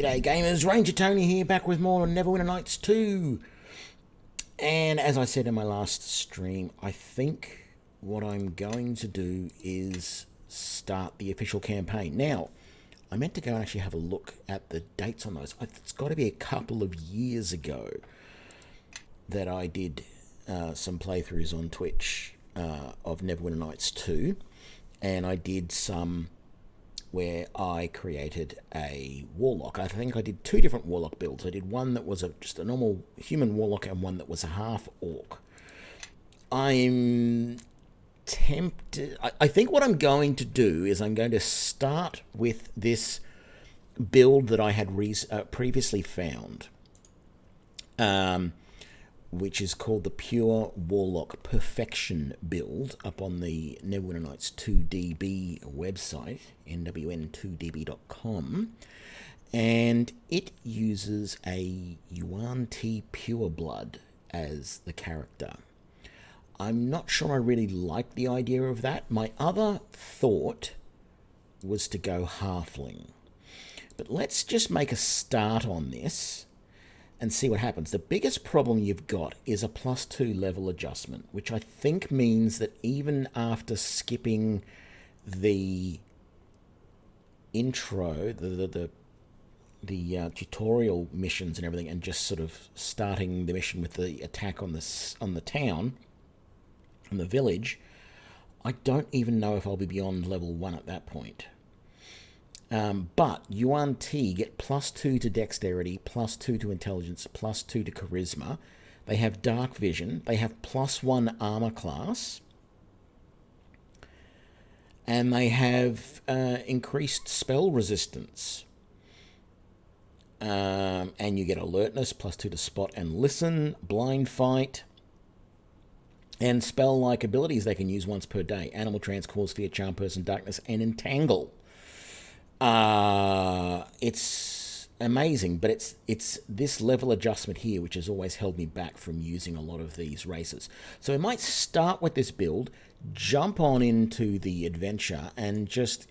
G'day gamers, Ranger Tony here, back with more NWN2. And as I said in my last stream, I think what I'm going to do is start the official campaign. Now, I meant to go and actually have a look at the dates on those. It's got to be a couple of years ago that I did some playthroughs on Twitch of NWN2, and I did some where I created a Warlock. I think I did two different Warlock builds. I did one that was just a normal human Warlock and one that was a half Orc. I'm tempted... I think what I'm going to do is I'm going to start with this build that I had previously found, which is called the Pure Warlock Perfection build up on the NWN2DB website, NWN2DB.com, and it uses a Yuan-Ti Pureblood as the character. I'm not sure I really like the idea of that. My other thought was to go Halfling. But let's just make a start on this and see what happens. The biggest problem you've got is a +2 level adjustment, which I think means that even after skipping the intro, the tutorial missions and everything, and just sort of starting the mission with the attack on the town, on the village, I don't even know if I'll be beyond level 1 at that point. But Yuan-Ti get +2 to dexterity, +2 to intelligence, +2 to charisma. They have dark vision. They have +1 armor class. And they have increased spell resistance. And you get alertness, +2 to spot and listen, blind fight, and spell-like abilities they can use once per day. Animal Trance, Cause Fear, Charm Person, Darkness, and Entangle. It's amazing, but it's this level adjustment here which has always held me back from using a lot of these races. So I might start with this build, jump on into the adventure, and just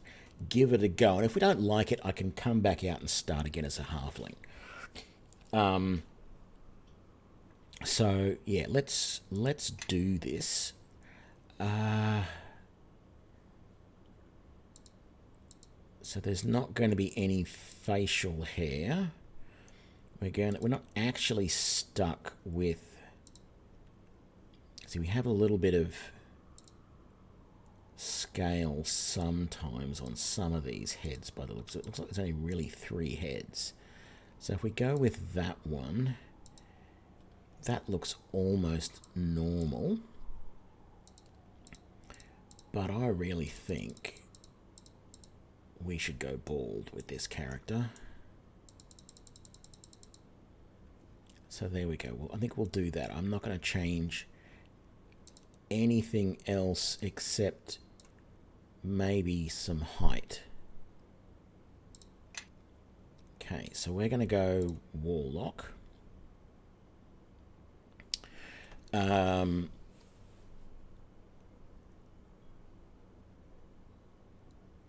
give it a go. And if we don't like it, I can come back out and start again as a halfling. So yeah, let's do this. So there's not going to be any facial hair. We're not actually stuck with... See, we have a little bit of scale sometimes on some of these heads by the looks of it. It looks like there's only really 3 heads. So if we go with that one, that looks almost normal. But I really think we should go bald with this character. So there we go. Well, I think we'll do that. I'm not going to change anything else except maybe some height. Okay, so we're going to go Warlock.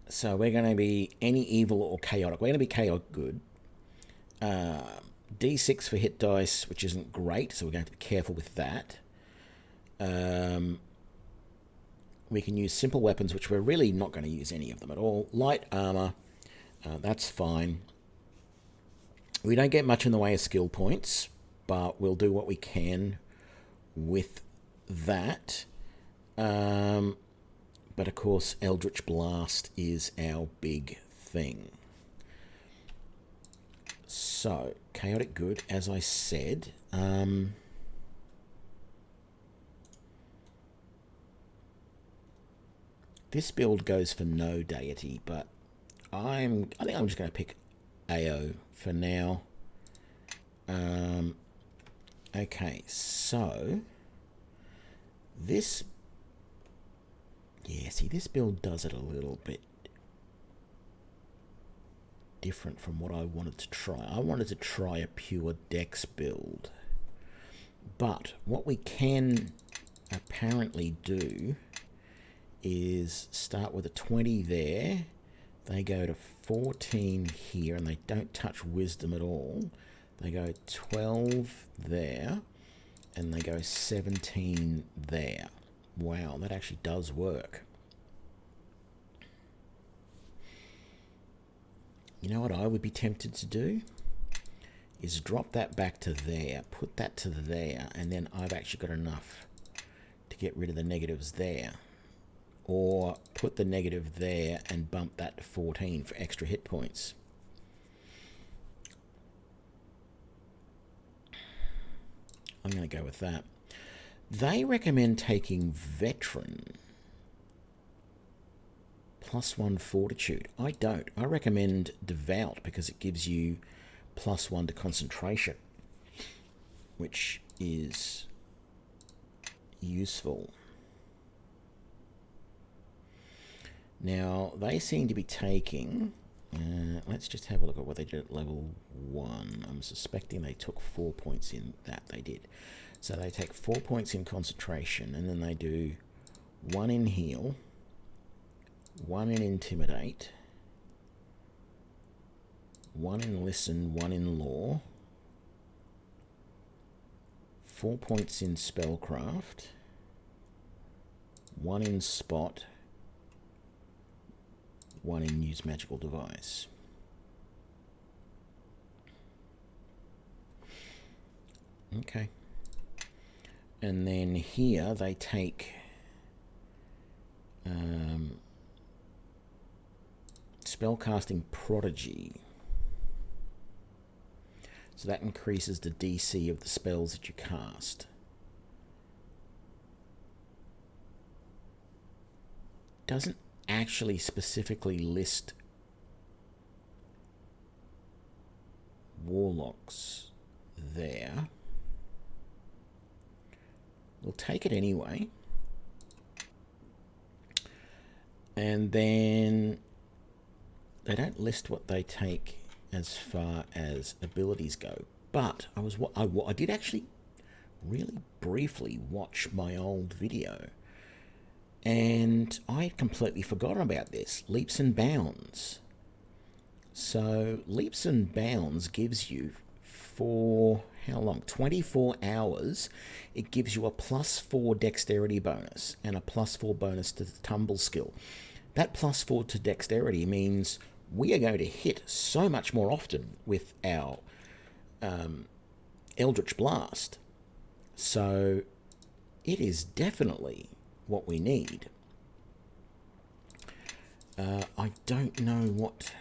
So we're going to be any evil or chaotic. We're going to be chaotic good. D6 for hit dice, which isn't great, so we're going to have to be careful with that. We can use simple weapons, which we're really not going to use any of them at all. Light armor, that's fine. We don't get much in the way of skill points, but we'll do what we can with that. But of course, Eldritch Blast is our big thing. So, chaotic good, as I said. This build goes for no deity, but I think I'm just going to pick AO for now. Okay, so this... Yeah, see, this build does it a little bit different from what I wanted to try. I wanted to try a pure dex build. But what we can apparently do is start with a 20 there, They go to 14 here, and they don't touch wisdom at all. They go 12 there, and they go 17 there. Wow, that actually does work. You know what I would be tempted to do? Is drop that back to there, put that to there, and then I've actually got enough to get rid of the negatives there. Or put the negative there and bump that to 14 for extra hit points. I'm going to go with that. They recommend taking Veteran +1 Fortitude. I don't. I recommend Devout because it gives you +1 to concentration, which is useful. Now, they seem to be taking... let's just have a look at what they did at level 1. I'm suspecting they took 4 points in that. They did. So they take 4 points in concentration, and then they do 1 in heal, 1 in intimidate, 1 in listen, 1 in lore, 4 points in spellcraft, 1 in spot, 1 in use magical device. Okay. And then here they take spellcasting prodigy. So that increases the DC of the spells that you cast. Doesn't actually specifically list warlocks there. We'll take it anyway. And then they don't list what they take as far as abilities go. But I did actually really briefly watch my old video, and I had completely forgotten about this. Leaps and bounds. So leaps and bounds gives you, for how long? 24 hours. It gives you a +4 dexterity bonus and a +4 bonus to the tumble skill. That +4 to dexterity means we are going to hit so much more often with our Eldritch Blast. So it is definitely what we need. I don't know what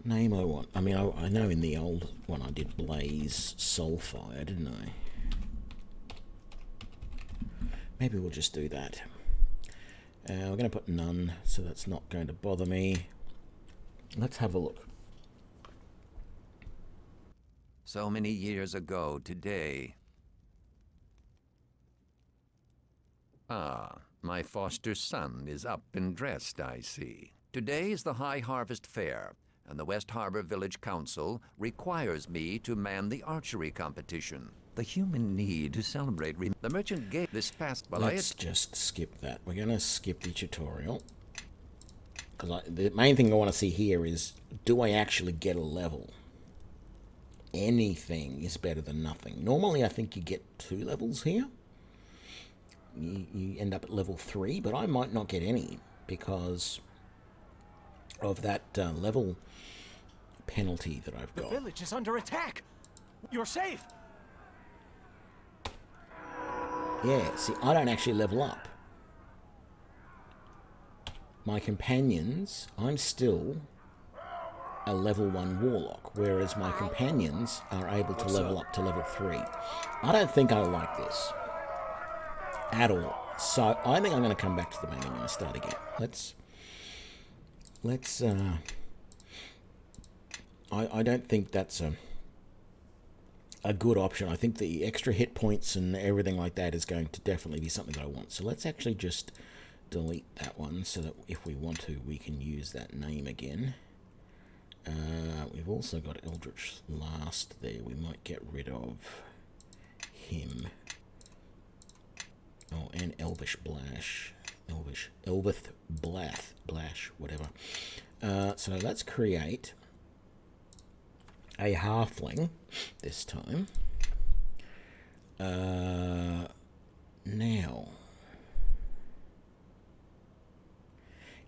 name I want. I mean, I know in the old one I did Blaze Soulfire, didn't I? Maybe we'll just do that. We're going to put none, so that's not going to bother me. Let's have a look. So many years ago today. Ah, my foster son is up and dressed, I see. Today is the High Harvest Fair, and the West Harbor Village Council requires me to man the archery competition. The human need to celebrate the merchant gave this past... Let's just skip that. We're going to skip the tutorial. Because the main thing I want to see here is, do I actually get a level? Anything is better than nothing. Normally I think you get 2 levels here. You end up at level 3, but I might not get any because of that level penalty that I've got. The village is under attack. You're safe. Yeah, see, I don't actually level up. My companions, I'm still a level 1 Warlock, whereas my companions are able to level up to level 3. I don't think I like this at all. So I think I'm going to come back to the main menu and start again. I don't think that's a good option. I think the extra hit points and everything like that is going to definitely be something that I want. So let's actually just delete that one so that if we want to, we can use that name again. We've also got Eldritch Last there. We might get rid of him. Oh, and Elvish Blash Elvith Blash, whatever. So let's create a halfling this time. Now,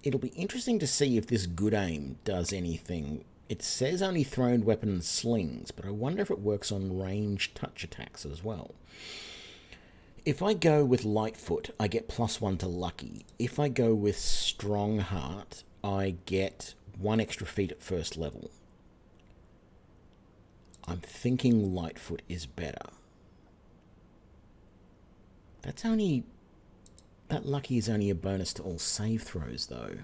it'll be interesting to see if this good aim does anything. It says only thrown weapon and slings, but I wonder if it works on ranged touch attacks as well. If I go with Lightfoot, I get +1 to lucky. If I go with Strongheart, I get 1 extra feat at first level. I'm thinking Lightfoot is better. That lucky is only a bonus to all save throws, though.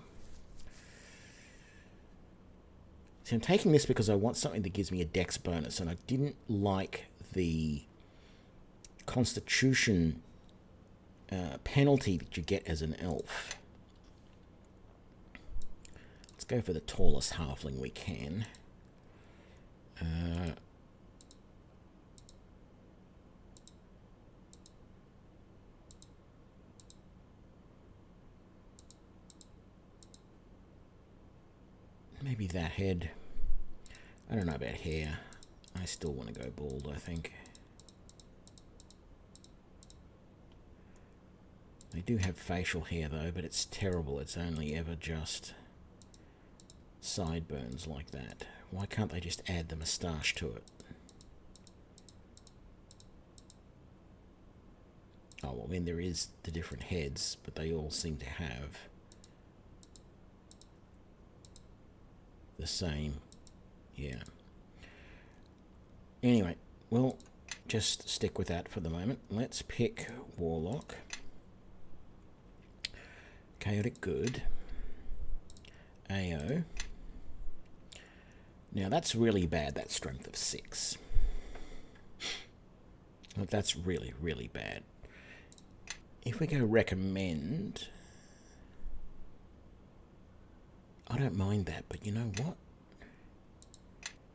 See, I'm taking this because I want something that gives me a dex bonus, and I didn't like the constitution penalty that you get as an elf. Let's go for the tallest halfling we can. Maybe that head. I don't know about hair. I still want to go bald, I think. They do have facial hair though, but it's terrible. It's only ever just sideburns like that. Why can't they just add the moustache to it? Oh, well, I mean, there is the different heads, but they all seem to have the same. Yeah. Anyway, we'll just stick with that for the moment. Let's pick Warlock. Chaotic Good. AO. Now that's really bad, that strength of 6. That's really, really bad. If we go recommend, I don't mind that, but you know what?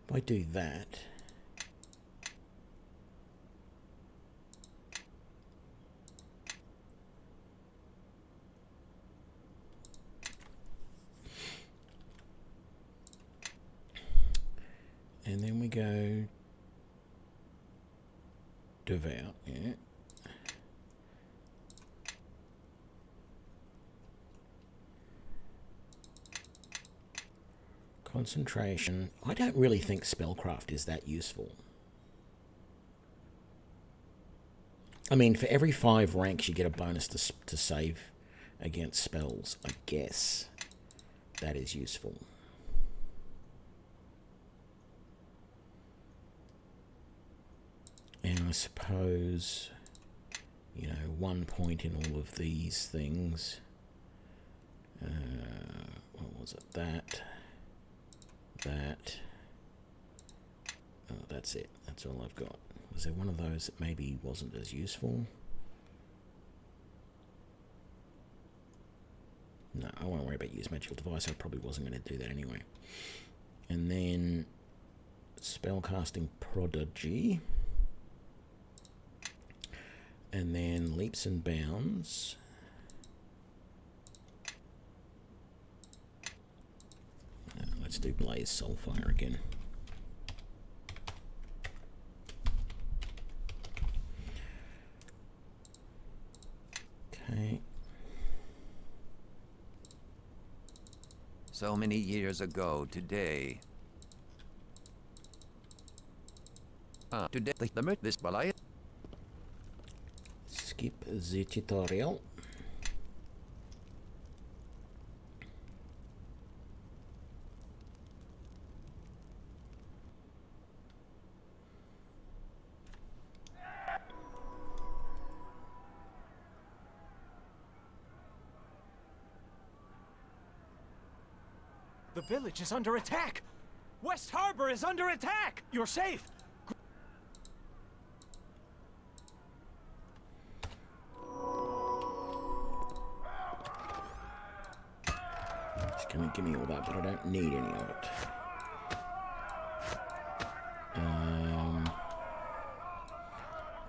If I do that, and then we go devout, yeah. Concentration. I don't really think spellcraft is that useful. I mean, for every 5 ranks you get a bonus to save against spells. I guess that is useful. And I suppose, you know, 1 point in all of these things. What was it? That. Oh, that's it. That's all I've got. Was there one of those that maybe wasn't as useful? No, I won't worry about use magical device. I probably wasn't going to do that anyway. And then spellcasting prodigy. And then leaps and bounds. Let's do Blaze Soulfire again. Okay. So many years ago today. Today this balay. Skip the tutorial. The village is under attack! West Harbor is under attack! You're safe! It's gonna give me all that, but I don't need any of it.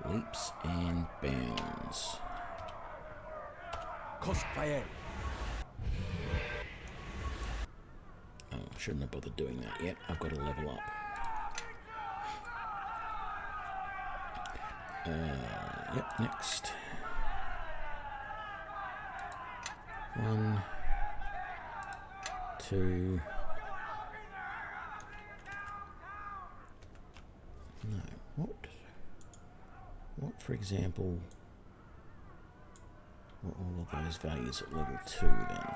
Leaps and bounds. Crossfire. Oh, I shouldn't have bothered doing that yet. I've got to level up. Yep, next. 1, 2. No, what? What, for example, were all of those values at level 2 then?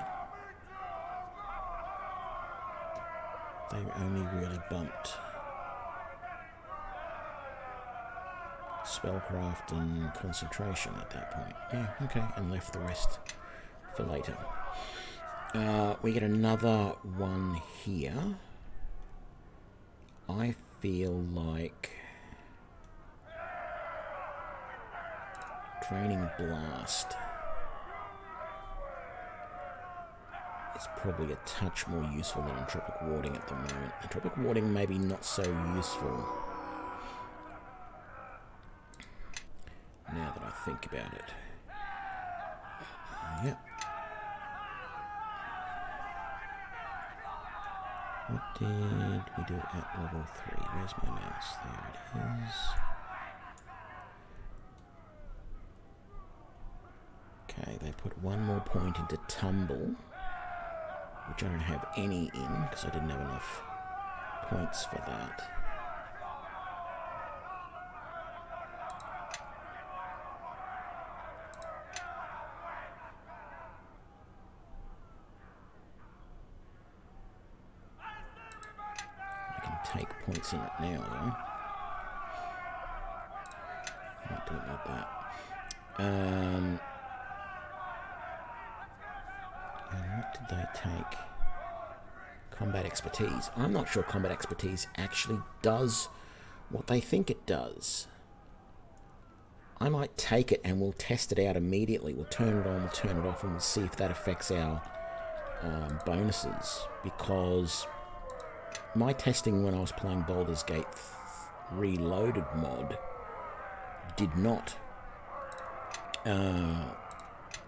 They only really bumped spellcraft and concentration at that point. Yeah, okay, and left the rest for later. We get another one here. I feel like Draining Blast is probably a touch more useful than Entropic Warding at the moment. Entropic Warding maybe not so useful now that I think about it. Yep. What did we do at level 3? Where's my mouse? There it is. Okay, they put one more point into Tumble, which I don't have any in because I didn't have enough points for that. I can take points in it now, though. Not doing it like that. And what did they take? Combat Expertise. I'm not sure Combat Expertise actually does what they think it does. I might take it and we'll test it out immediately. We'll turn it on, we'll turn it off, and we'll see if that affects our bonuses. Because my testing when I was playing Baldur's Gate Reloaded mod did not.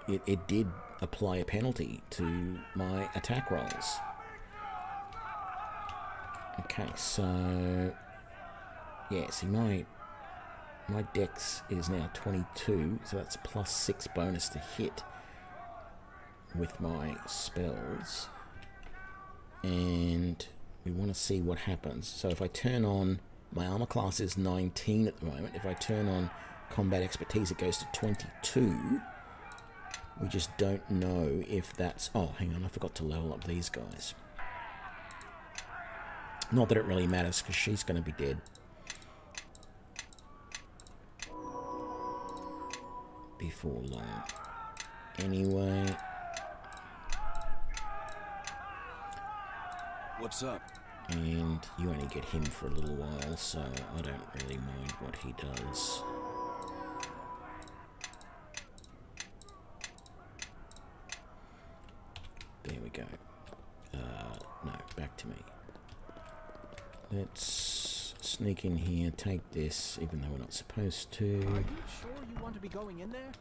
It did apply a penalty to my attack rolls. Okay, so yeah, see my dex is now 22, so that's +6 bonus to hit with my spells. And we want to see what happens. So if I turn on, my armor class is 19 at the moment. If I turn on Combat Expertise, it goes to 22. We just don't know if that's... Oh, hang on, I forgot to level up these guys. Not that it really matters, because she's going to be dead before long. Anyway... What's up? And you only get him for a little while, so I don't really mind what he does. There we go. No, back to me. Let's sneak in here, take this, even though we're not supposed to. Are you sure you want to be going in there?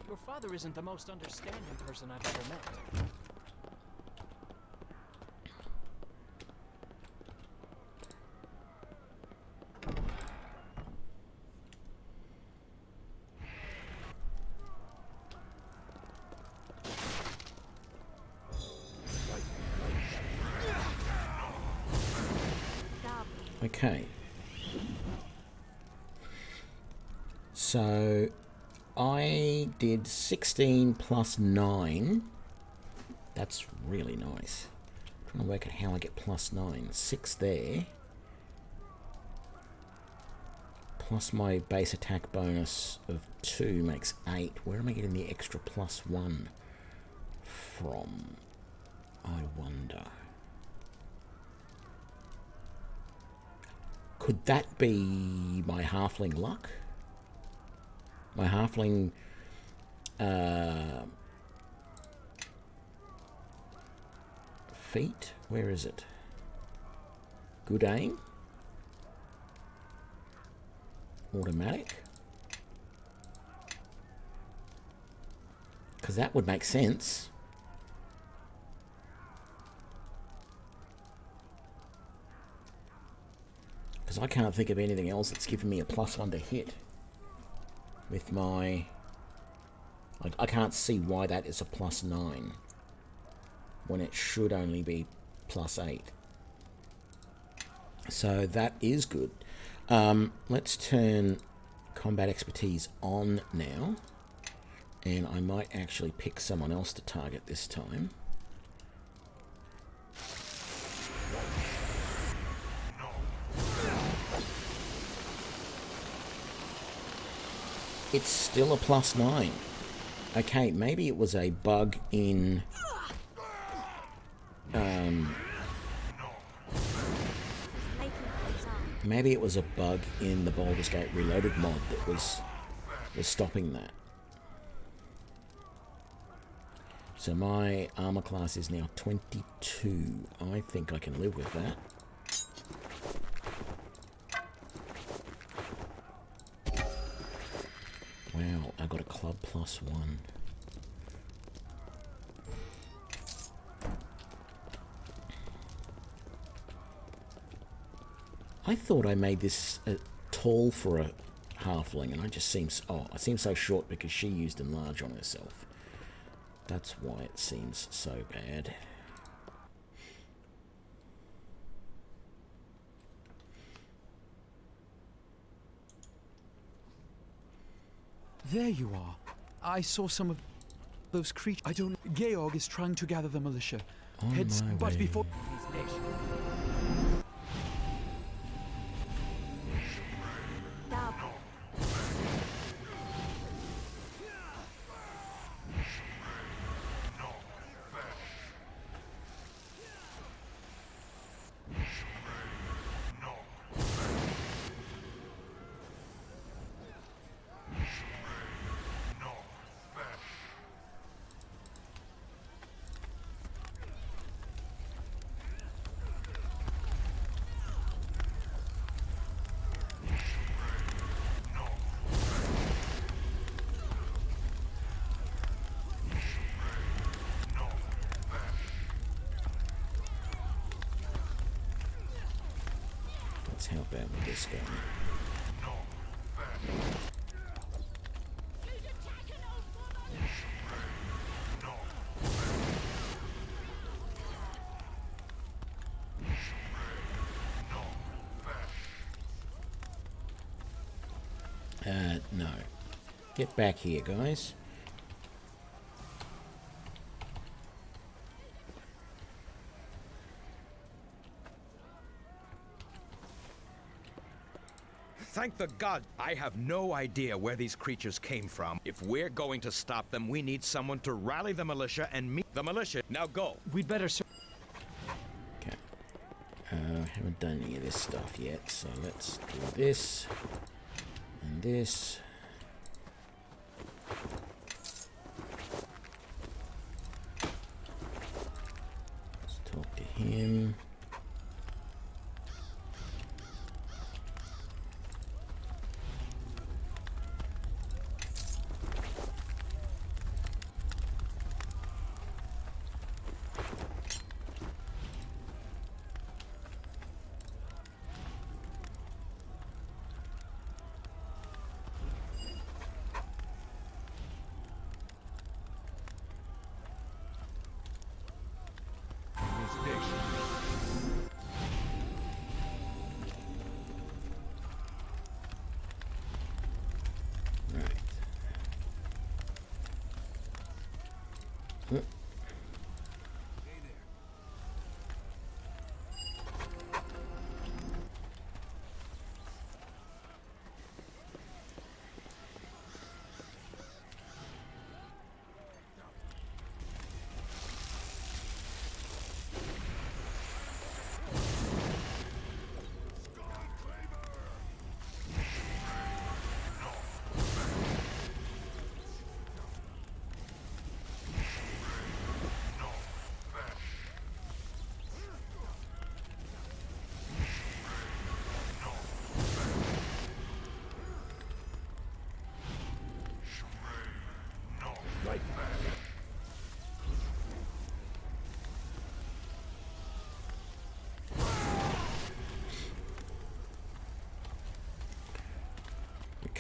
Your father isn't the most understanding person I've ever met. Okay. So I did 16 plus 9. That's really nice. I'm trying to work out how I get plus 9. 6 there. Plus my base attack bonus of 2 makes 8. Where am I getting the extra plus 1 from? I wonder. Could that be my halfling luck? My halfling feat? Where is it? Good aim? Automatic? Because that would make sense. Because I can't think of anything else that's given me a +1 to hit. With my... I can't see why that is a +9. When it should only be +8. So that is good. Let's turn combat expertise on now. And I might actually pick someone else to target this time. It's still a +9. Okay, maybe it was a bug in... maybe it was a bug in the Baldur's Gate Reloaded mod that was stopping that. So my armor class is now 22. I think I can live with that. Wow, I got a club +1. I thought I made this tall for a halfling, and I just seems... oh, I seem so short because she used enlarge on herself. That's why it seems so bad. There you are. I saw some of those creatures. I don't... Georg is trying to gather the militia. Heads, but before... Let's help out with this guy. No. Get back here, guys. Thank the god. I have no idea where these creatures came from. If we're going to stop them, we need someone to rally the militia and meet the militia. Now go. We'd better... Okay. Haven't done any of this stuff yet, so let's do this and this. Let's talk to him.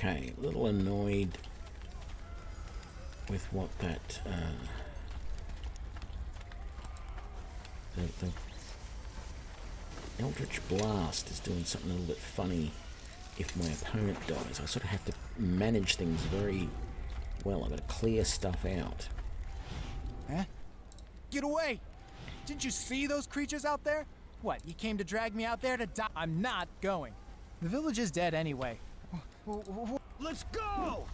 Okay, a little annoyed with what that the Eldritch Blast is doing something a little bit funny if my opponent dies. I sort of have to manage things very well. I've got to clear stuff out. Huh? Get away! Didn't you see those creatures out there? What, you came to drag me out there to die? I'm not going. The village is dead anyway. Let's go!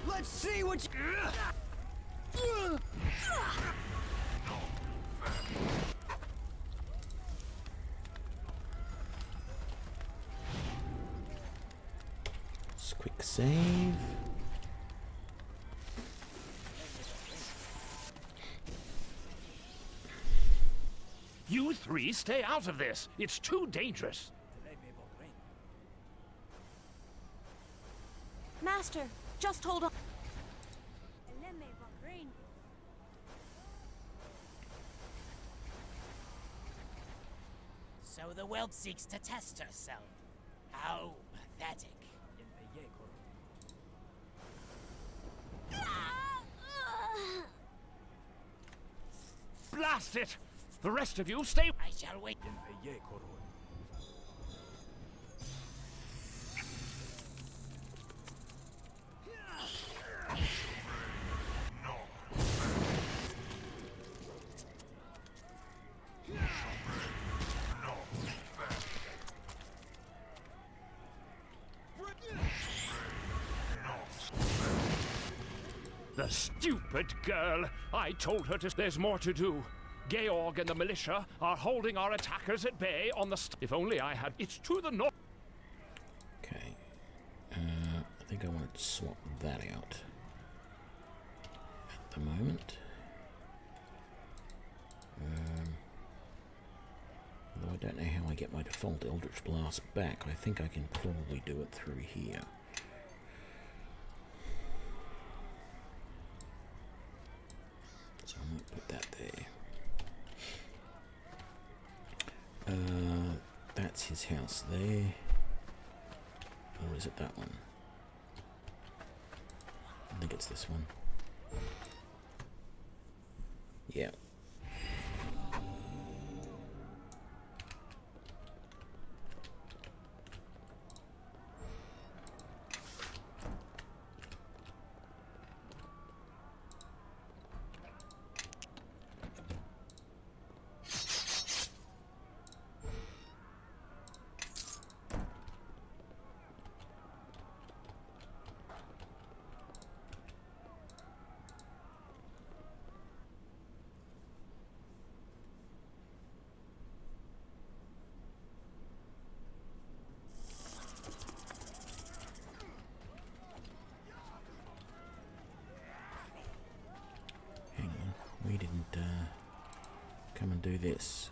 Let's see what you... Just quick save. You three stay out of this. It's too dangerous. Master, just hold on. So the world seeks to test herself. How pathetic. Blast it! The rest of you stay. I shall wait. The stupid girl! I told her to. There's more to do. Georg and the militia are holding our attackers at bay on the. If only I had. It's to the north. Okay. I think I want to swap that out at the moment. Although I don't know how I get my default Eldritch Blast back. I think I can probably do it through here. So I might put that there. That's his house there. Or is it that one? I think it's this one. Yeah. We didn't come and do this.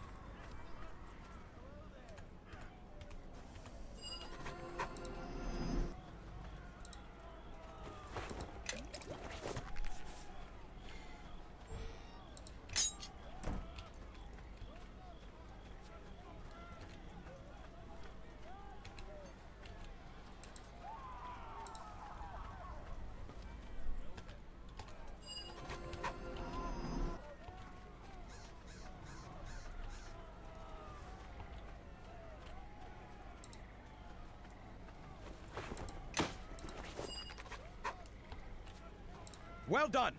Well done.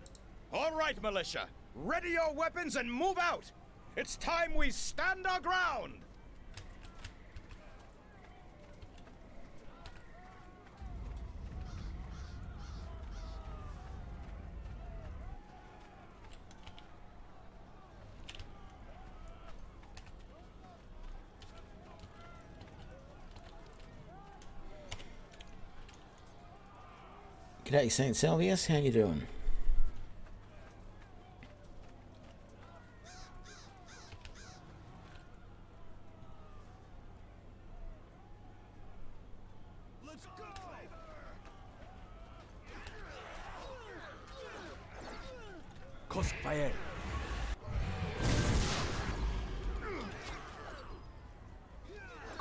All right, militia. Ready your weapons and move out. It's time we stand our ground. G'day, St. Salvius. How you doing? Let's go!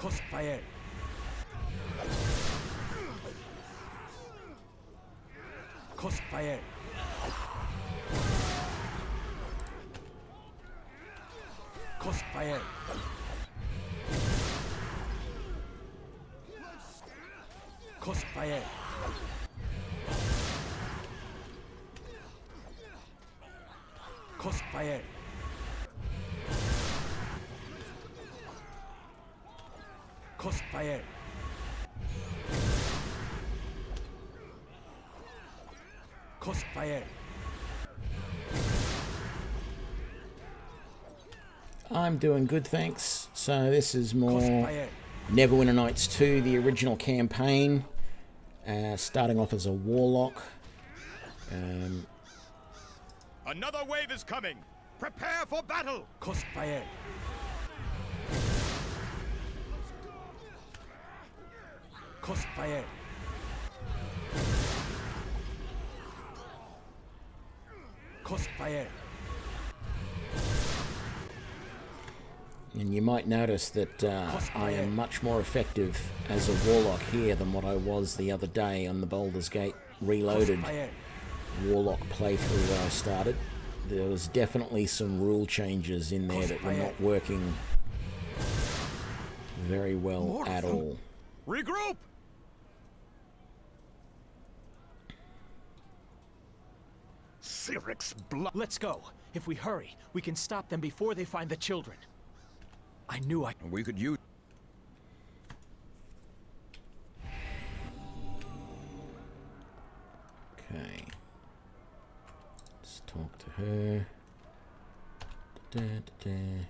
Crossfire. Crossfire. Crossfire. Crossfire. Crossfire. Crossfire. Crossfire. I'm doing good, thanks. So this is more Crossfire. Neverwinter Nights 2, the original campaign. Starting off as a Warlock. Another wave is coming. Prepare for battle. Crossfire. Crossfire. Crossfire. And you might notice that I am much more effective as a Warlock here than what I was the other day on the Baldur's Gate Reloaded Warlock playthrough that I started. There was definitely some rule changes in there that were not working very well at all. Regroup. Cyric's blood. Let's go. If we hurry, we can stop them before they find the children. I knew I... We could use... Okay. Let's talk to her. Da-da-da-da.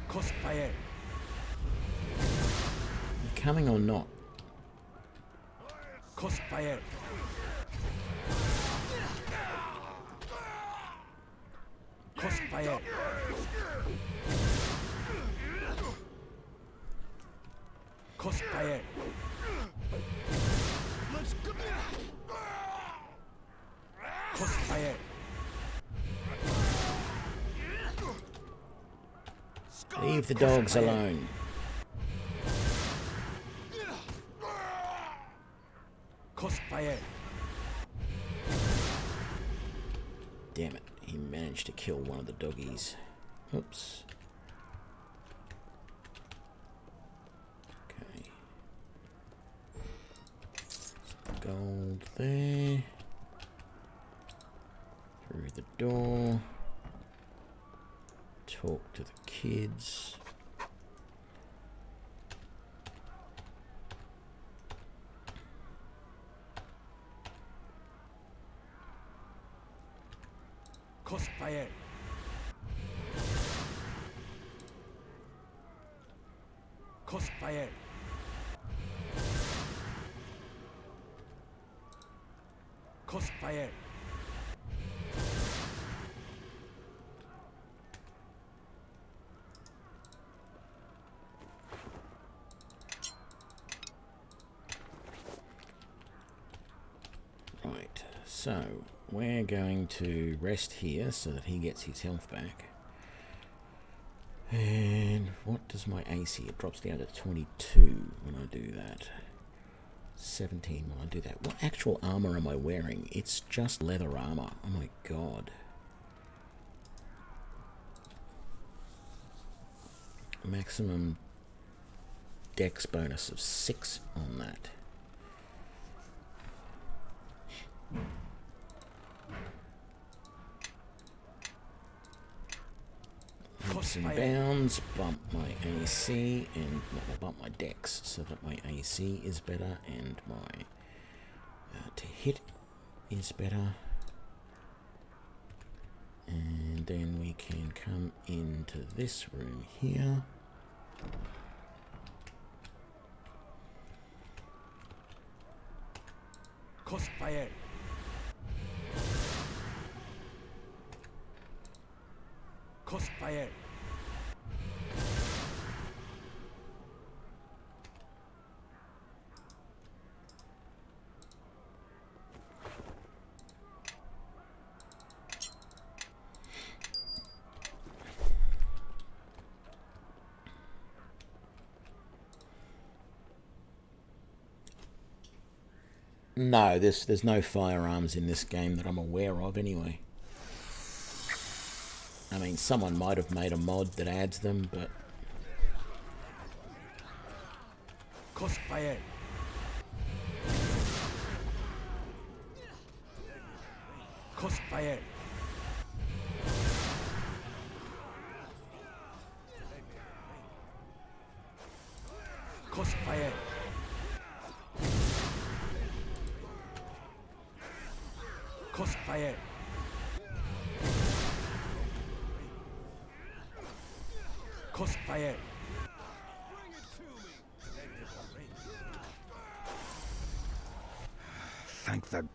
Crossfire. You coming or not? Crossfire. Crossfire. Crossfire. Let's go. Crossfire. Leave the dogs alone. Crossfire. Damn it, he managed to kill one of the doggies. Oops. Okay. Some gold there. Through the door. Talk to the kids. Crossfire. Crossfire. Crossfire. Right, so we're going to rest here so that he gets his health back. And what does my AC? It drops down to 22 when I do that. 17 when I do that. What actual armor am I wearing? It's just leather armor. Oh my god. Maximum dex bonus of 6 on that. Leaps and bounds, bump my AC and bump my dex so that my AC is better and my to hit is better. And then we can come into this room here. Crossfire. Crossfire. No, there's no firearms in this game that I'm aware of anyway. I mean, someone might have made a mod that adds them, but... Crossfire. Crossfire. Crossfire. Crossfire. Crossfire. Thank the...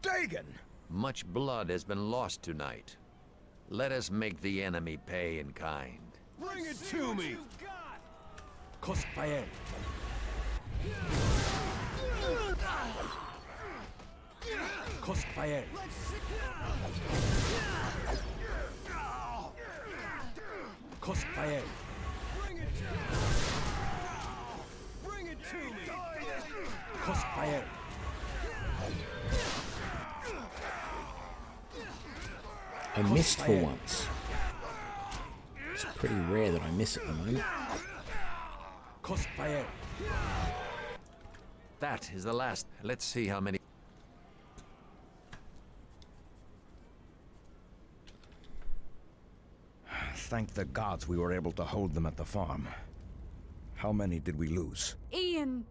Dagon! Much blood has been lost tonight. Let us make the enemy pay in kind. Bring it to me. Crossfire. Crossfire. Crossfire. Bring it to me. Crossfire. I missed for once. It's pretty rare that I miss at the moment. Crossfire. That is the last. Let's see how many... Thank the gods we were able to hold them at the farm. How many did we lose? Ian,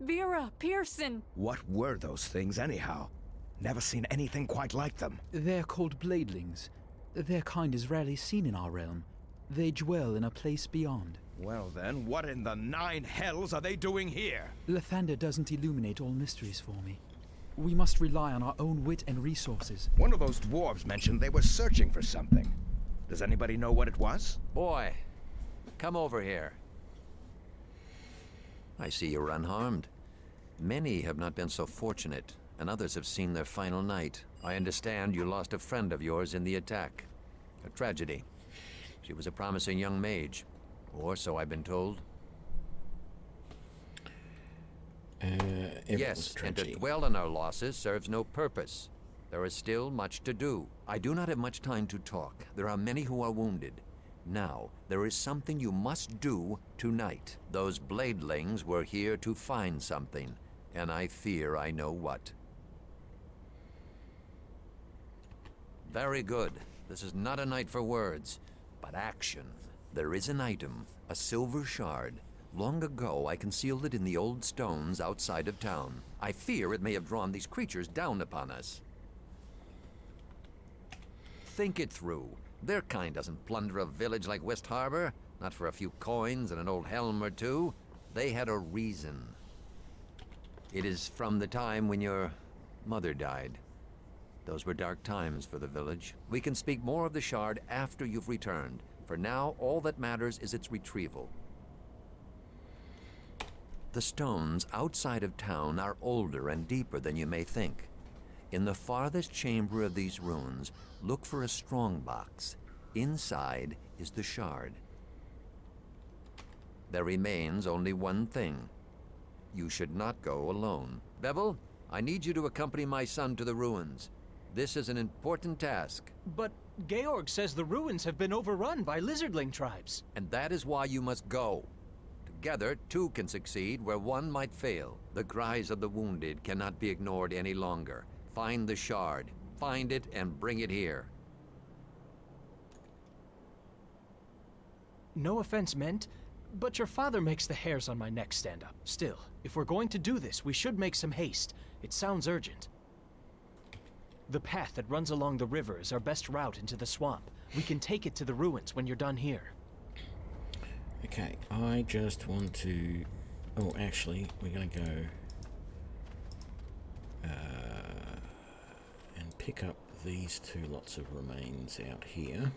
Vera, Pearson. What were those things anyhow? Never seen anything quite like them. They're called bladelings. Their kind is rarely seen in our realm. They dwell in a place beyond. Well then, what in the 9 hells are they doing here? Lathander doesn't illuminate all mysteries for me. We must rely on our own wit and resources. One of those dwarves mentioned they were searching for something. Does anybody know what it was? Boy, come over here. I see you're unharmed. Many have not been so fortunate, and others have seen their final night. I understand you lost a friend of yours in the attack. A tragedy. She was a promising young mage. Or so I've been told. Yes, and to dwell on our losses serves no purpose. There is still much to do. I do not have much time to talk. There are many who are wounded. Now, there is something you must do tonight. Those bladelings were here to find something, and I fear I know what. Very good. This is not a night for words, but action. There is an item, a silver shard. Long ago, I concealed it in the old stones outside of town. I fear it may have drawn these creatures down upon us. Think it through. Their kind doesn't plunder a village like West Harbor, not for a few coins and an old helm or two. They had a reason. It is from the time when your mother died. Those were dark times for the village. We can speak more of the shard after you've returned. For now, all that matters is its retrieval. The stones outside of town are older and deeper than you may think. In the farthest chamber of these ruins, look for a strong box. Inside is the shard. There remains only one thing. You should not go alone. Bevel, I need you to accompany my son to the ruins. This is an important task. But Georg says the ruins have been overrun by lizardling tribes. And that is why you must go. Together, two can succeed where one might fail. The cries of the wounded cannot be ignored any longer. Find the shard. Find it and bring it here. No offense meant, but your father makes the hairs on my neck stand up. Still, if we're going to do this, we should make some haste. It sounds urgent. The path that runs along the river is our best route into the swamp. We can take it to the ruins when you're done here. Okay, I just want to... Oh, actually, we're going to go... and pick up these two lots of remains out here.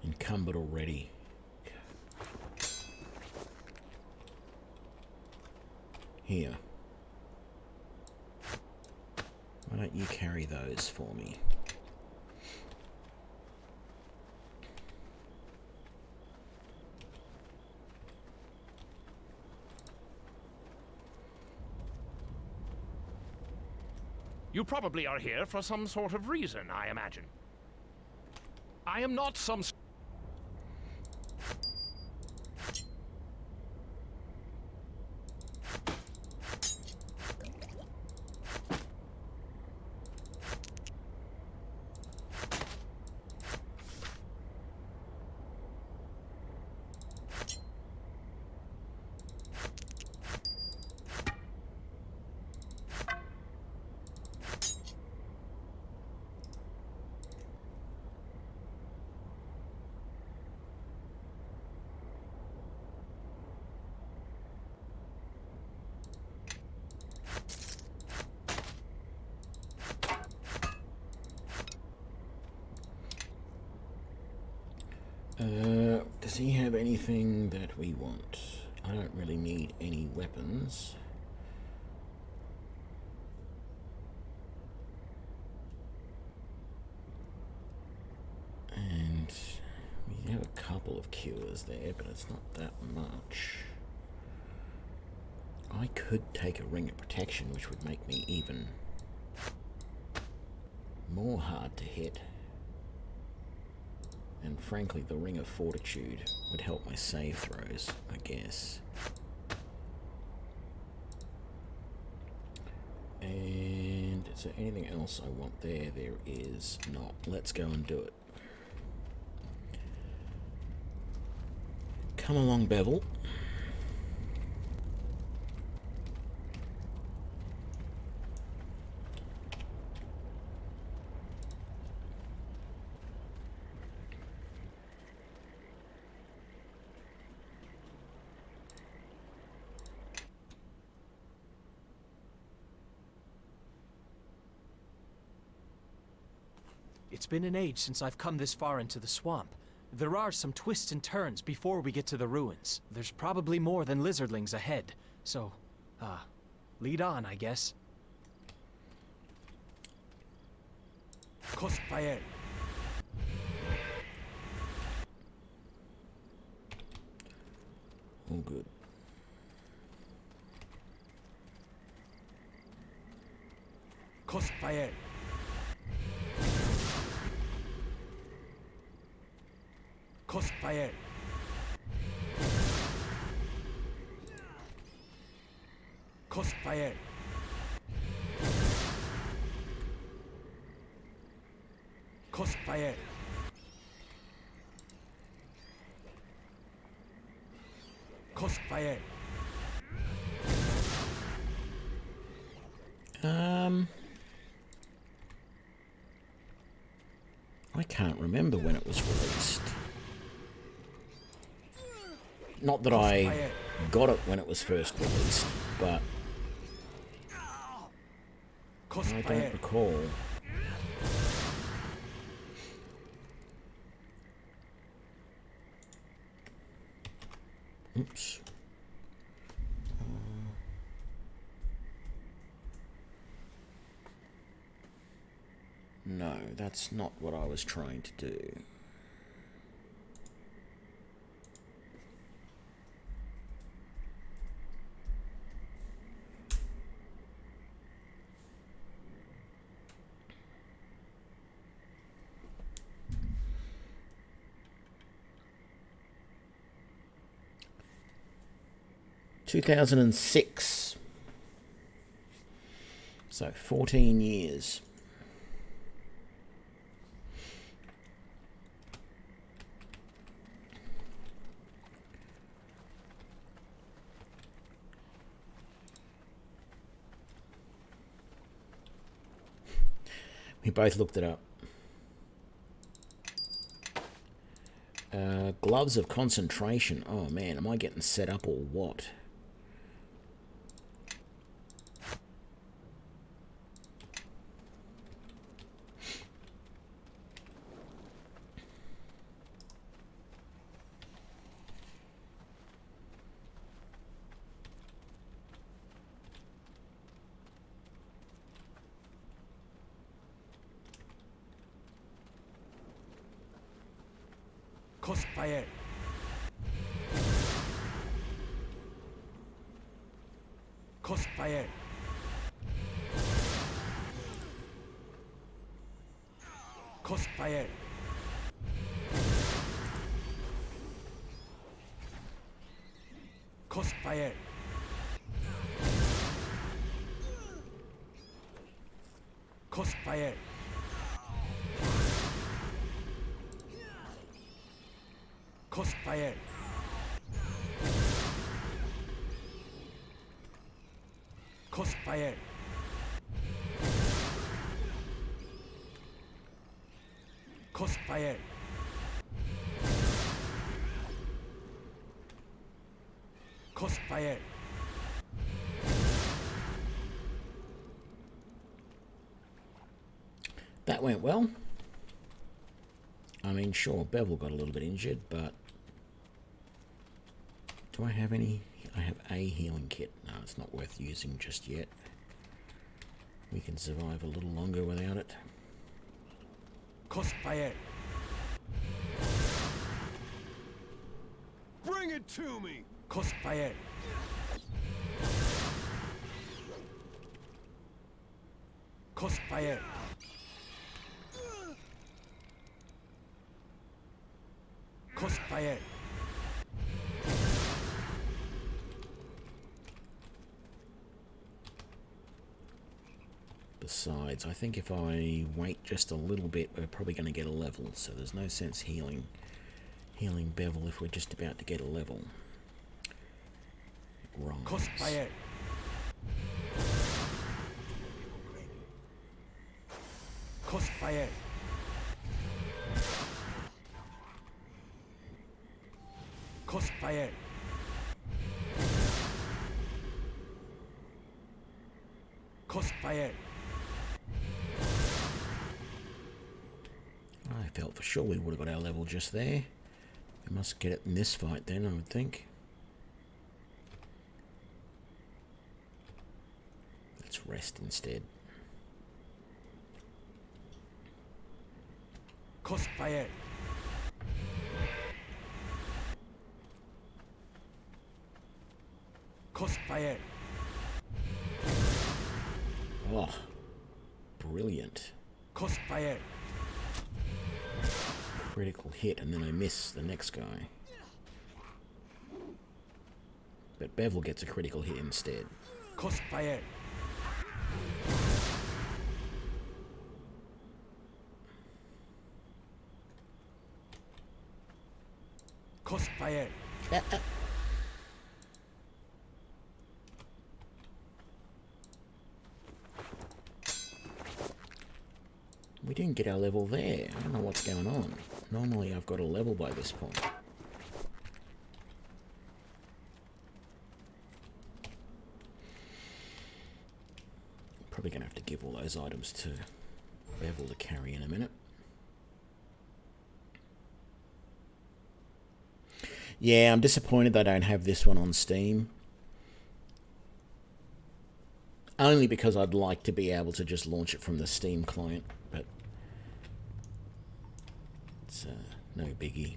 Encumbered already. Here. Why don't you carry those for me? You probably are here for some sort of reason, I imagine. I am not some... Does he have anything that we want? I don't really need any weapons. And we have a couple of cures there, but it's not that much. I could take a ring of protection, which would make me even more hard to hit. And frankly, the Ring of Fortitude would help my save throws, I guess. And is there anything else I want there? There is not. Let's go and do it. Come along, Bevel. It's been an age since I've come this far into the swamp. There are some twists and turns before we get to the ruins. There's probably more than lizardlings ahead. So, lead on, I guess. Crossfire. All good. Crossfire. Crossfire. Crossfire. Crossfire. Crossfire. I can't remember when it was released. Not that I got it when it was first released, but I don't recall. Oops. No, that's not what I was trying to do. (2006). So 14 years. We both looked it up. Gloves of concentration. Oh man, am I getting set up or what? Crossfire. Crossfire. Crossfire. Crossfire. Crossfire. Crossfire. Crossfire. Crossfire. Crossfire. That went well. I mean, sure, Bevel got a little bit injured, but do I have any? I have a healing kit. No, it's not worth using just yet. We can survive a little longer without it. Crossfire. Bring it to me! Crossfire. Crossfire. Crossfire. Besides, I think if I wait just a little bit, we're probably going to get a level, so there's no sense healing Bevel if we're just about to get a level. Wrong. Crossfire. Crossfire. Crossfire. Crossfire. I felt for sure we would have got our level just there. We must get it in this fight then, I would think. Let's rest instead. Crossfire. Crossfire. Oh, brilliant. Crossfire. Critical hit, and then I miss the next guy. But Bevel gets a critical hit instead. Crossfire. Crossfire. We didn't get our level there. I don't know what's going on. Normally I've got a level by this point. Probably going to have to give all those items to Bevel to carry in a minute. Yeah, I'm disappointed I don't have this one on Steam. Only because I'd like to be able to just launch it from the Steam client, but it's no biggie.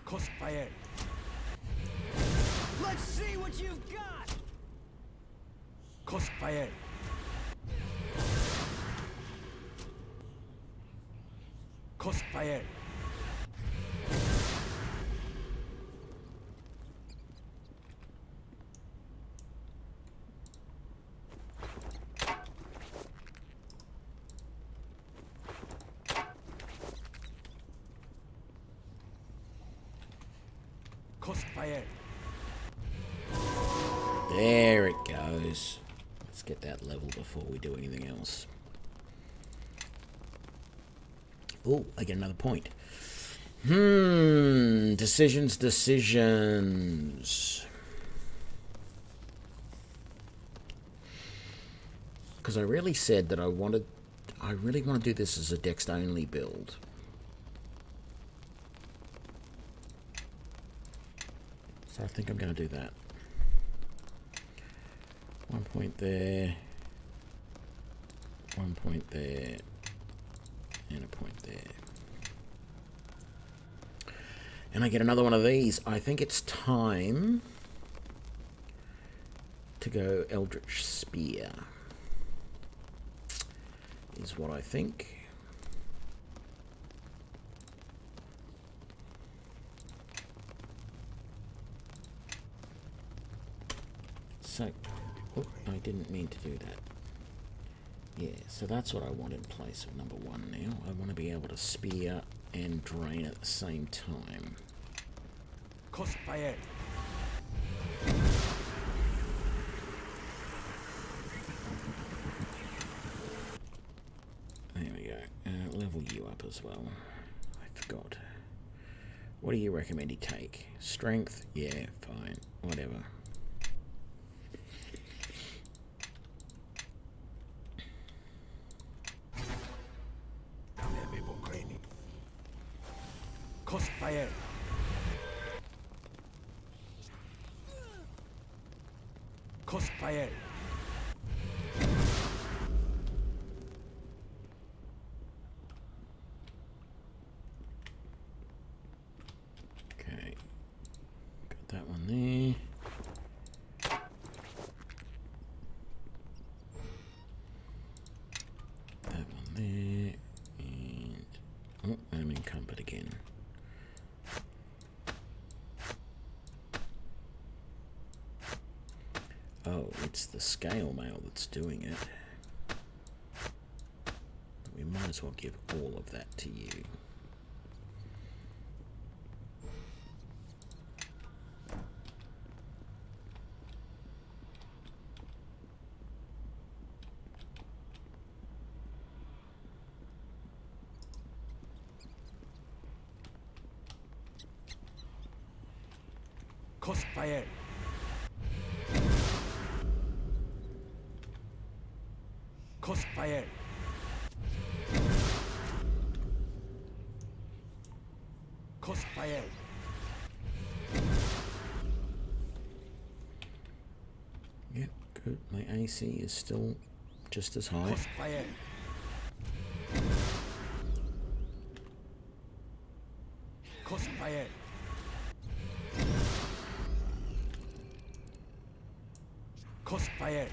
Crossfire. Let's see what you've got! Crossfire. Crossfire. Crossfire. There it goes. Let's get that level before we do anything else. Oh, I get another point. Decisions. Because I really said that I really want to do this as a Dex only build. So I think I'm going to do that. 1 point there. 1 point there, and a point there. And I get another one of these. I think it's time to go Eldritch Spear, is what I think. So, oh, I didn't mean to do that. Yeah, so that's what I want in place of number 1 now. I want to be able to spear and drain at the same time. Crossfire. There we go. Level you up as well. I forgot. What do you recommend he take? Strength? Yeah, fine. Whatever. Crossfire. Crossfire. Okay. Got that one there. That one there. And oh, I'm encumbered again. Oh, it's the scale mail that's doing it. We might as well give all of that to you. Crossfire. Crossfire. Crossfire. Yep, good. My AC is still just as high. Crossfire. Crossfire. Crossfire.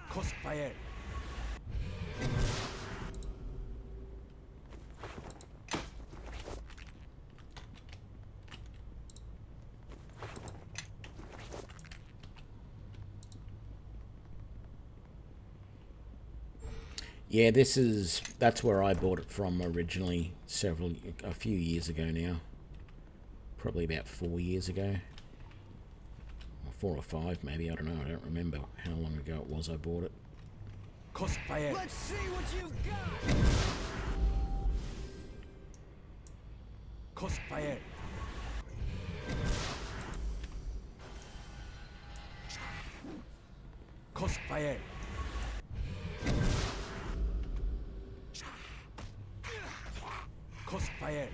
Crossfire. Yeah, that's where I bought it from originally, a few years ago now. Probably about 4 years ago. Or 4 or 5 maybe, I don't know, I don't remember how long ago it was I bought it. Crossfire. Let's see what you've got! Crossfire. Crossfire. Crossfire.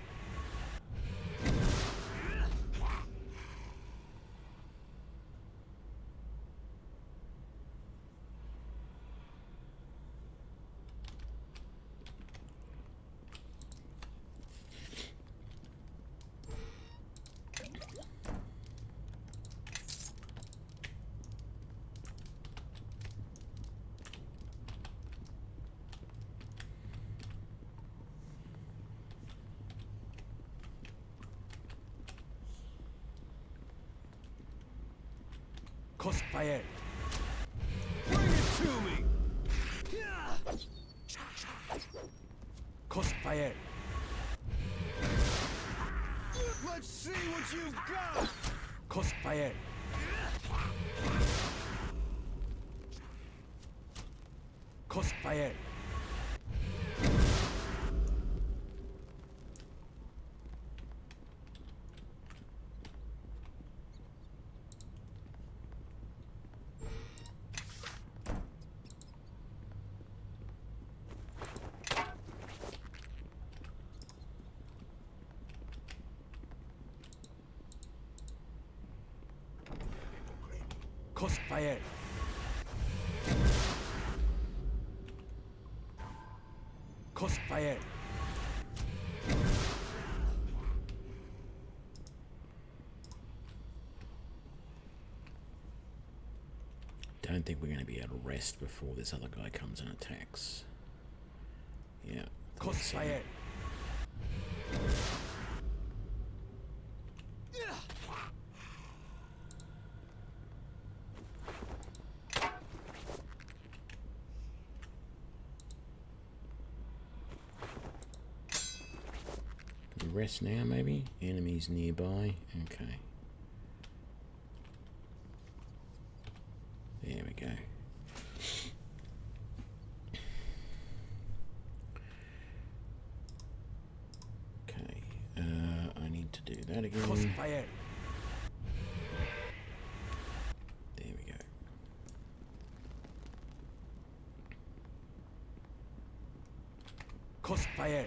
Crossfire. Bring it to me! Crossfire. Let's see what you've got! Crossfire. Crossfire. Crossfire. Crossfire. Don't think we're going to be able to rest before this other guy comes and attacks. Yeah. Crossfire. Can we rest now, maybe? Enemies nearby. Okay. There we go. Okay. I need to do that again. Crossfire. There we go. Crossfire.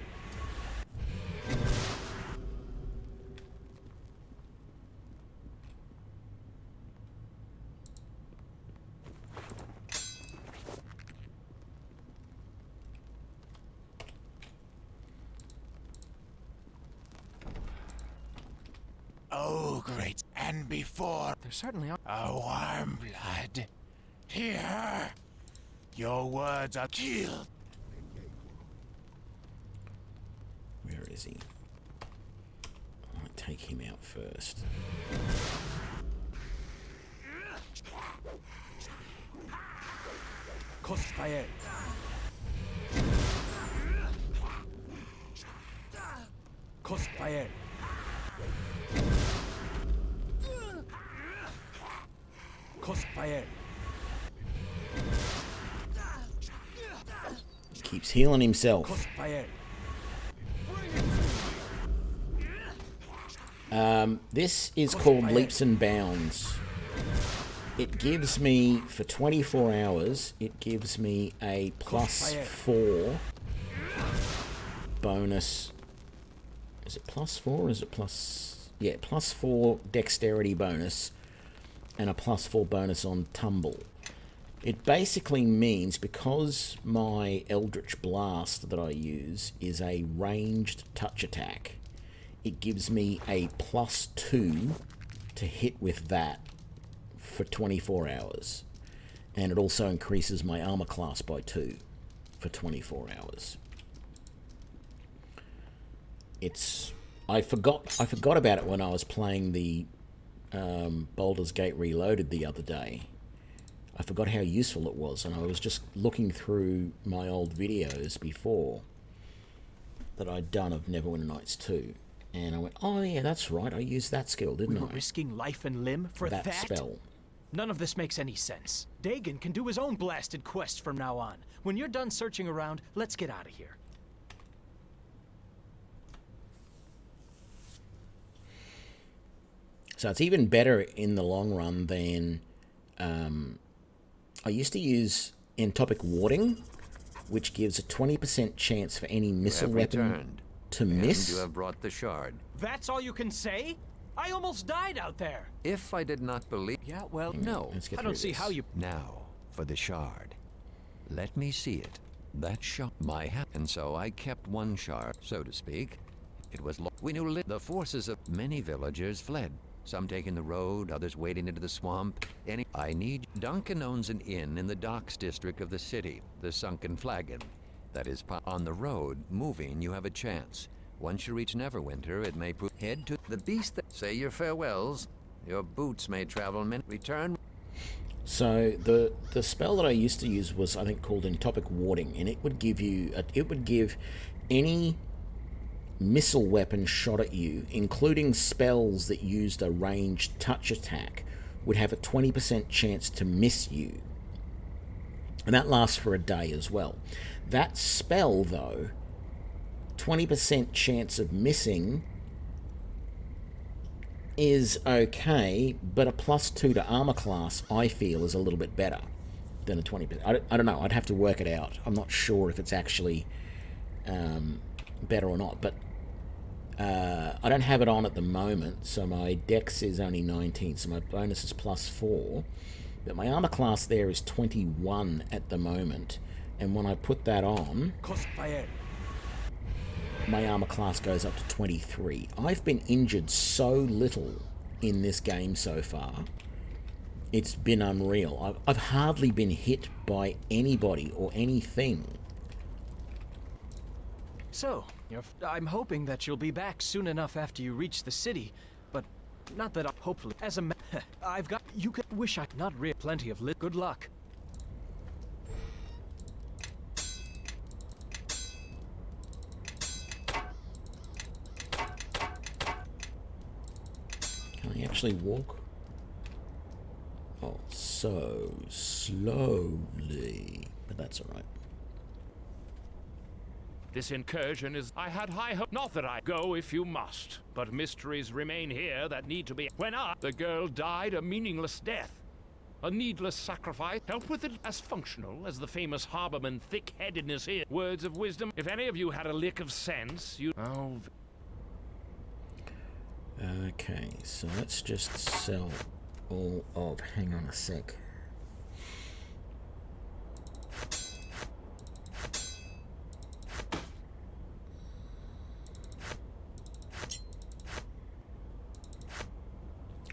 Oh, great. And before There certainly are. a warm blood. Here. Your words are killed. Where is he? I might take him out first. Crossfire. Crossfire. Crossfire. He keeps healing himself. Crossfire. This is called Leaps and Bounds. It gives me, for 24 hours, it gives me a +4 bonus. Is it +4 or is it plus... Yeah, +4 dexterity bonus and a +4 bonus on tumble. It basically means, because my Eldritch Blast that I use is a ranged touch attack, it gives me a +2 to hit with that for 24 hours. And it also increases my armor class by 2 for 24 hours. I forgot about it when I was playing the Baldur's Gate Reloaded the other day. I forgot how useful it was, and I was just looking through my old videos before that I'd done of NWN2, 2, and I went, oh yeah, that's right, I used that skill, didn't We were I? risking life and limb for that spell. None of this makes any sense. Dagon can do his own blasted quest from now on. When you're done searching around, let's get out of here. So it's even better in the long run than... I used to use entopic warding, which gives a 20% chance for any missile weapon to miss. And you have brought the shard. That's all you can say? I almost died out there. If I did not believe... Yeah, well, No. Let's get I through don't see this. how you... Now, for the shard. Let me see it. That shard... And so I kept one shard, so to speak. It was... We knew the forces of many villagers fled. Some taking the road, others wading into the swamp. I need... Duncan owns an inn in the docks district of the city, the Sunken Flagon. That is, on the road, moving, you have a chance. Once you reach Neverwinter, it may prove... Head to the beast that... Say your farewells. Your boots may travel return... So the spell that I used to use was, I think, called entopic warding, and it would give you... It would give any missile weapon shot at you, including spells that used a ranged touch attack, would have a 20% chance to miss you. And that lasts for a day as well. That spell, though, 20% chance of missing is okay, but a +2 to armor class, I feel, is a little bit better than a 20%. I don't know, I'd have to work it out. I'm not sure if it's actually better or not, but I don't have it on at the moment, so my dex is only 19, so my bonus is +4, But my armor class there is 21 at the moment. And when I put that on, my armor class goes up to 23. I've been injured so little in this game so far. It's been unreal. I've hardly been hit by anybody or anything. So, I'm hoping that you'll be back soon enough after you reach the city, but not that hopefully. As a I've got... You could wish I... Not real. Plenty of good luck. Can I actually walk? Oh, so slowly. But that's alright. This incursion is... I had high hope. Not that I go if you must, but mysteries remain here that need to be... The girl died a meaningless death. A needless sacrifice. Help with it as functional as the famous harborman thick-headedness is. Words of wisdom. If any of you had a lick of sense, you... Oh... Okay, so let's just sell all of... Hang on a sec.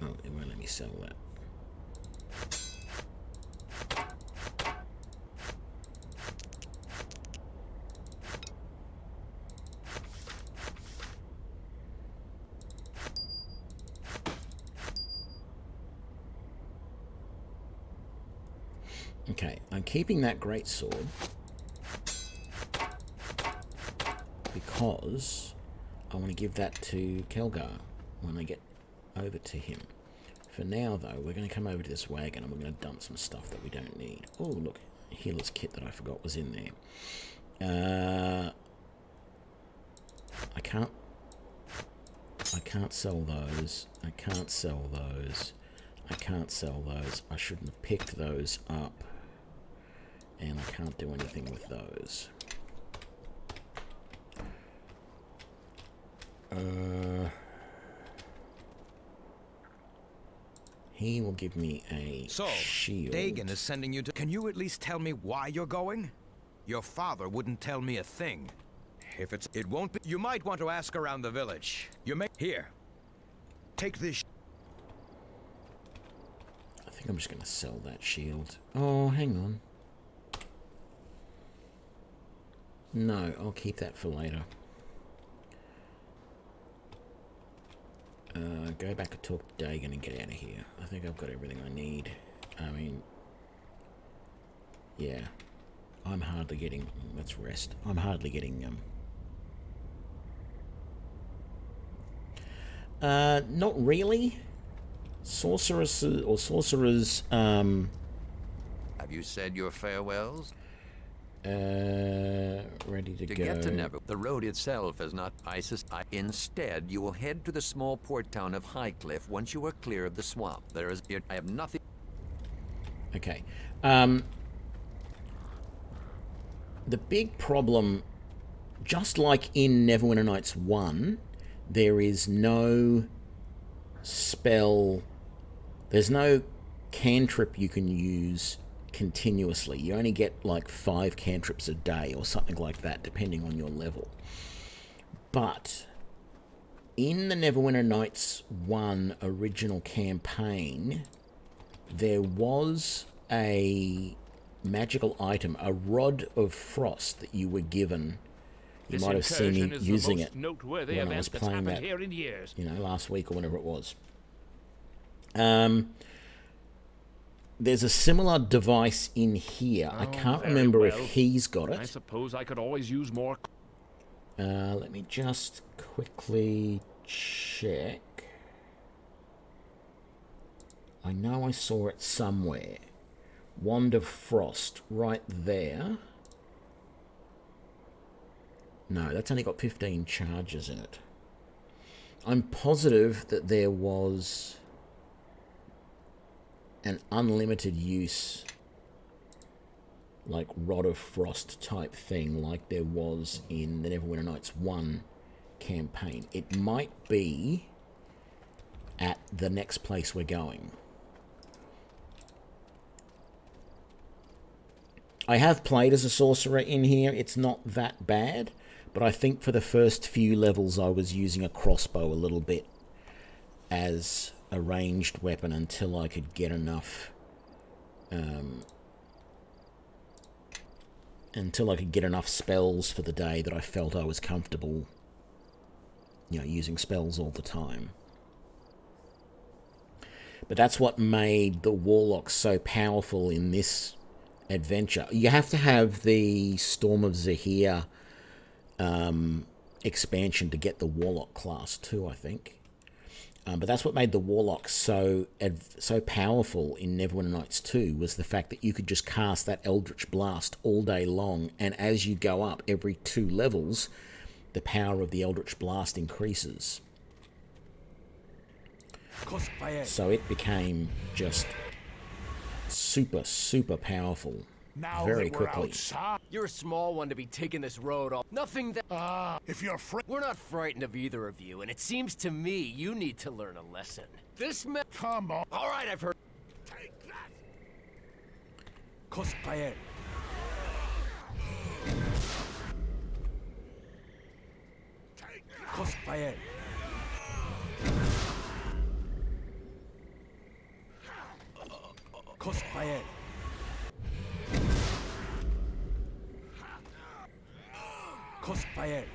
Oh, it won't let me sell that. Okay, I'm keeping that greatsword because I want to give that to Kelgar when I get over to him. For now, though, we're going to come over to this wagon and we're going to dump some stuff that we don't need. Oh, look, a healer's kit that I forgot was in there. I can't sell those. I can't sell those. I can't sell those. I shouldn't have picked those up. And I can't do anything with those. He will give me a shield. Dagon is sending you to... Can you at least tell me why you're going? Your father wouldn't tell me a thing. If it's... It won't be... You might want to ask around the village. You may... Here. Take this... I think I'm just going to sell that shield. Oh, hang on. No, I'll keep that for later. Go back and talk to Dagon and get out of here. I think I've got everything I need. I mean, yeah. I'm hardly getting... Let's rest. I'm hardly getting... not really. Sorcerers... Have you said your farewells? Ready to go. Get to Never. The road itself is not ISIS. Instead, you will head to the small port town of Highcliff once you are clear of the swamp. There is... I have nothing... Okay. The big problem, just like in Neverwinter Nights 1, there is no spell... There's no cantrip you can use continuously. You only get like 5 cantrips a day or something like that, depending on your level. But in the Neverwinter Nights 1 original campaign, there was a magical item, a rod of frost that you were given. You might have seen me using it when I was playing that, you know, last week or whenever it was. There's a similar device in here. I can't remember if he's got it. I suppose I could always use more. Let me just quickly check. I know I saw it somewhere. Wand of Frost, right there. No, that's only got 15 charges in it. I'm positive that there was an unlimited use, like Rod of Frost type thing, like there was in the Neverwinter Nights 1 campaign. It might be at the next place we're going. I have played as a sorcerer in here. It's not that bad, but I think for the first few levels I was using a crossbow a little bit as a ranged weapon until I could get enough spells for the day that I felt I was comfortable, you know, using spells all the time. But that's what made the Warlock so powerful in this adventure. You have to have the Storm of Zahir expansion to get the Warlock class too, I think. But that's what made the Warlock so powerful in Neverwinter Nights 2, was the fact that you could just cast that Eldritch Blast all day long, and as you go up every 2 levels, the power of the Eldritch Blast increases. So it became just super, super powerful very quickly. You're a small one to be taking this road off. Nothing that... if you're We're not frightened of either of you, and it seems to me you need to learn a lesson. This man... Come on. All right, I've heard... Take that. Crossfire. Crossfire. Crossfire. Crossfire.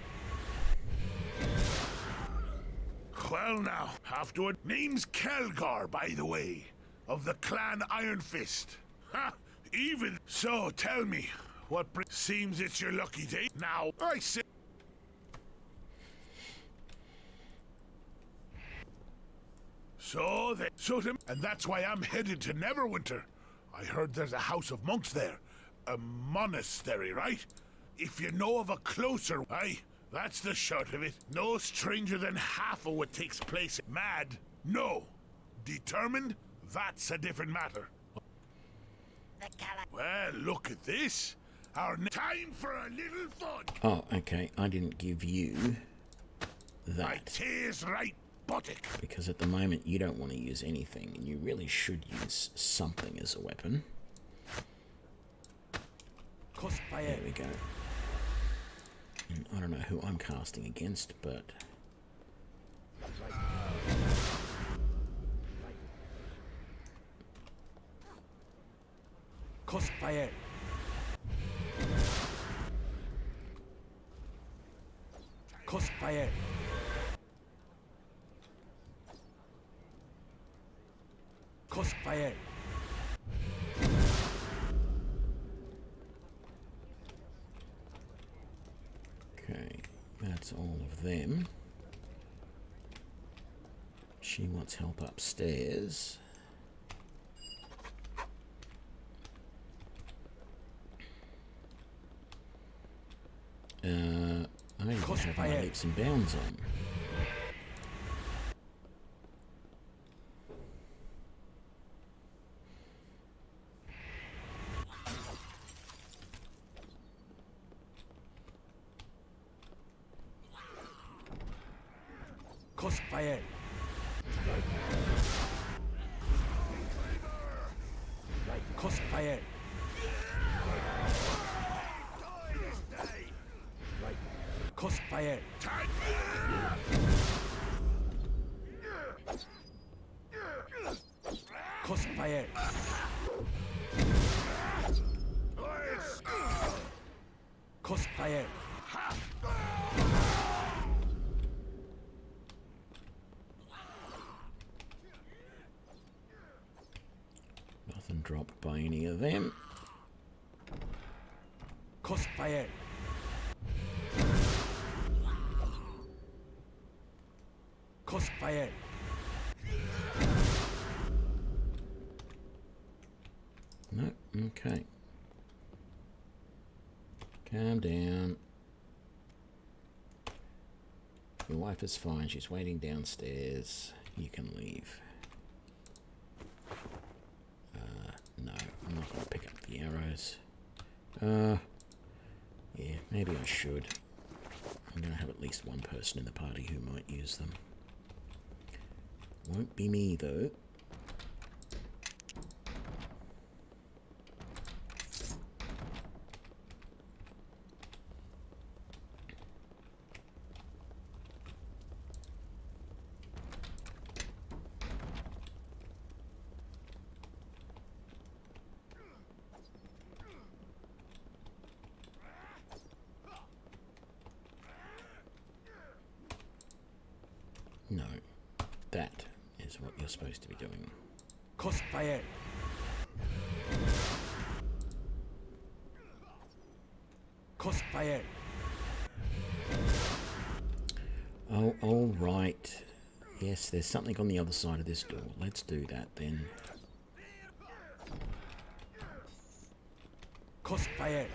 Well now, have to it. Name's Kelgar, by the way, of the clan Iron Fist. Ha! Even so, tell me, what seems it's your lucky day? Now, I say... And that's why I'm headed to Neverwinter. I heard there's a house of monks there. A monastery, right? If you know of a closer... Aye, that's the short of it. No stranger than half of what takes place. Mad? No. Determined? That's a different matter. Well, look at this. Our time for a little fun. Oh, okay. I didn't give you that. Tis right, buttock. Because at the moment you don't want to use anything, and you really should use something as a weapon. There we go. And I don't know who I'm casting against, but... Crossfire. Crossfire. Crossfire. Okay, that's all of them. She wants help upstairs. I even have my leaps and bounds on. Crossfire. Crossfire. Crossfire. Crossfire. Crossfire. Nothing dropped by any of them. Crossfire. Crossfire. No, okay. Calm down. Your wife is fine. She's waiting downstairs. You can leave. No, I'm not going to pick up the arrows. Yeah, maybe I should. I'm going to have at least one person in the party who might use them. Won't be me, though. was supposed to be doing. Crossfire. Crossfire. Oh, all right. Yes, there's something on the other side of this door. Let's do that then. Crossfire.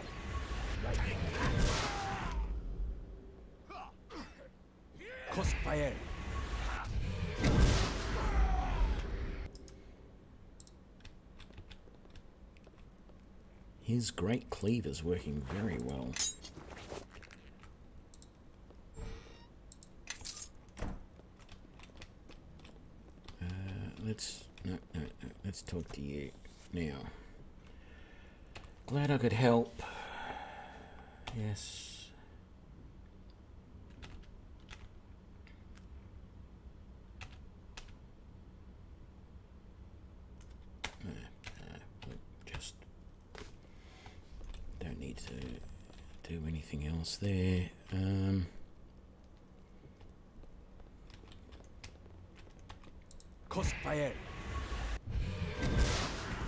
Crossfire. His great cleaver's working very well. Let's talk to you now. Glad I could help. Yes. Just don't need to do anything else there. Crossfire.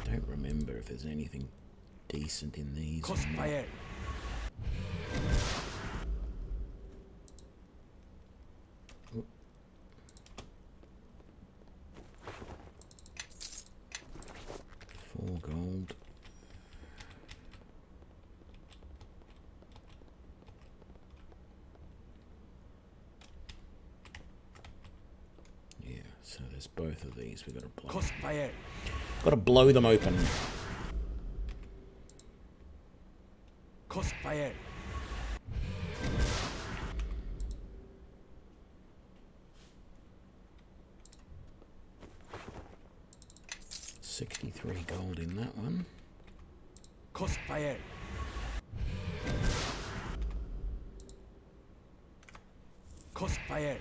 Don't remember if there's anything decent in these. Crossfire. Four gold. Yeah, so there's both of these. We've got to blow. Crossfire. Got to blow them open. Crossfire. $63 gold in that one. Crossfire. Crossfire.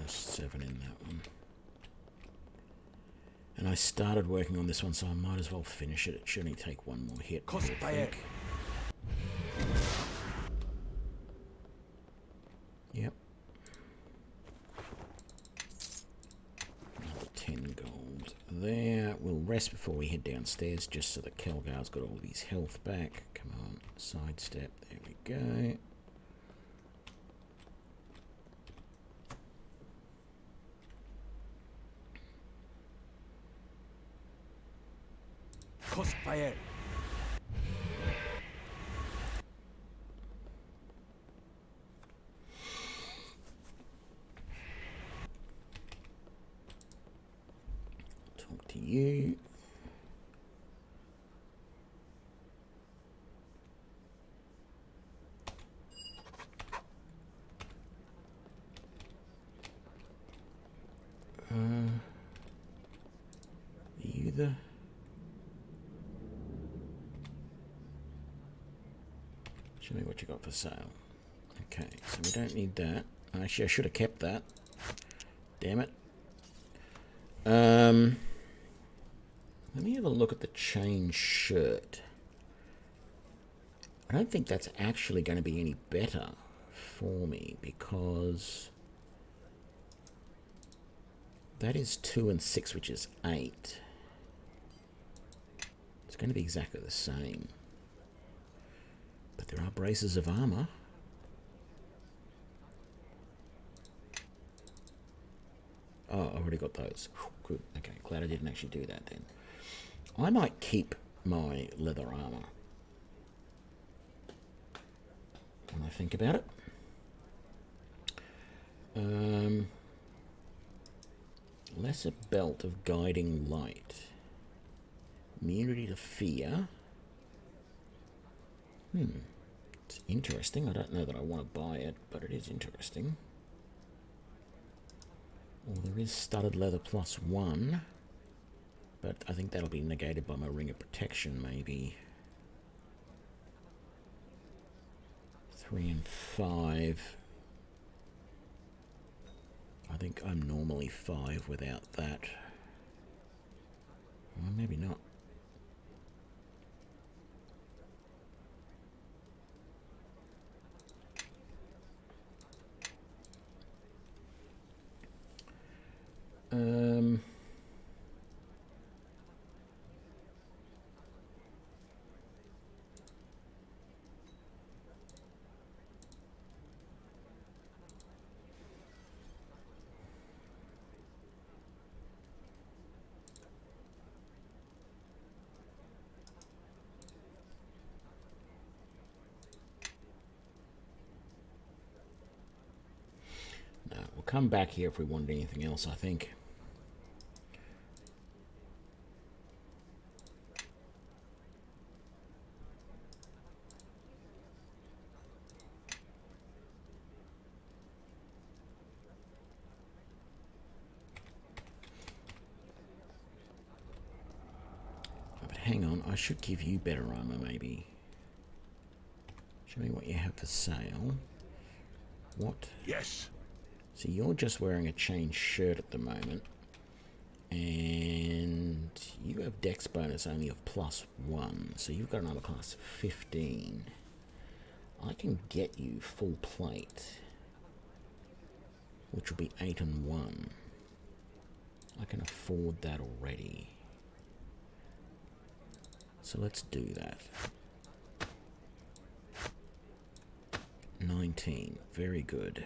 Just 7 in that one. And I started working on this one, so I might as well finish it. It should only take one more hit. I think. Yep. Another 10 gold there. We'll rest before we head downstairs, just so that Kelgar's got all of his health back. Come on, sidestep. There we go. Crossfire. Talk to you. Are you the... Show me what you got for sale. Okay, so we don't need that. Actually, I should have kept that. Damn it. Let me have a look at the chain shirt. I don't think that's actually going to be any better for me, because that is 2 and 6, which is 8. It's going to be exactly the same. But there are braces of armor. Oh, I already got those. Good. Okay, glad I didn't actually do that then. I might keep my leather armor when I think about it. Lesser belt of guiding light. Immunity to fear. It's interesting. I don't know that I want to buy it, but it is interesting. Well, there is studded leather +1, but I think that'll be negated by my ring of protection, maybe. 3 and 5. I think I'm normally 5 without that. Well, maybe not. come back here if we wanted anything else, I think. But hang on, I should give you better armor, maybe. Show me what you have for sale. What? Yes. So you're just wearing a chain shirt at the moment. And you have dex bonus only of +1. So you've got an armor class of 15. I can get you full plate, which will be 8 and 1. I can afford that already. So let's do that. 19. Very good.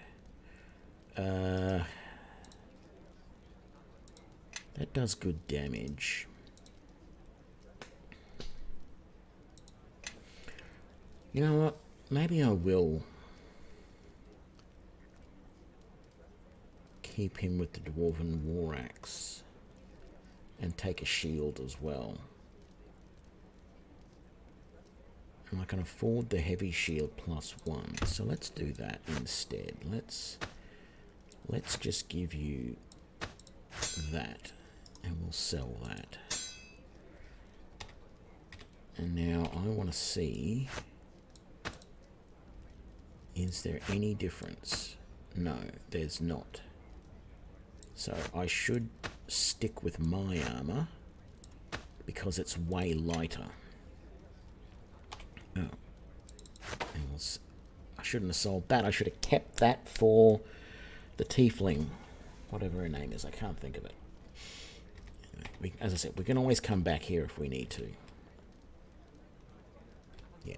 That does good damage. You know what? Maybe I will keep him with the Dwarven War Axe and take a shield as well. And I can afford the heavy shield +1, so let's do that instead. Let's just give you that, and we'll sell that. And now I want to see, is there any difference? No, there's not. So I should stick with my armor because it's way lighter. Oh. I shouldn't have sold that. I should have kept that for the tiefling, whatever her name is. I can't think of it. Anyway, as I said, we can always come back here if we need to. Yeah.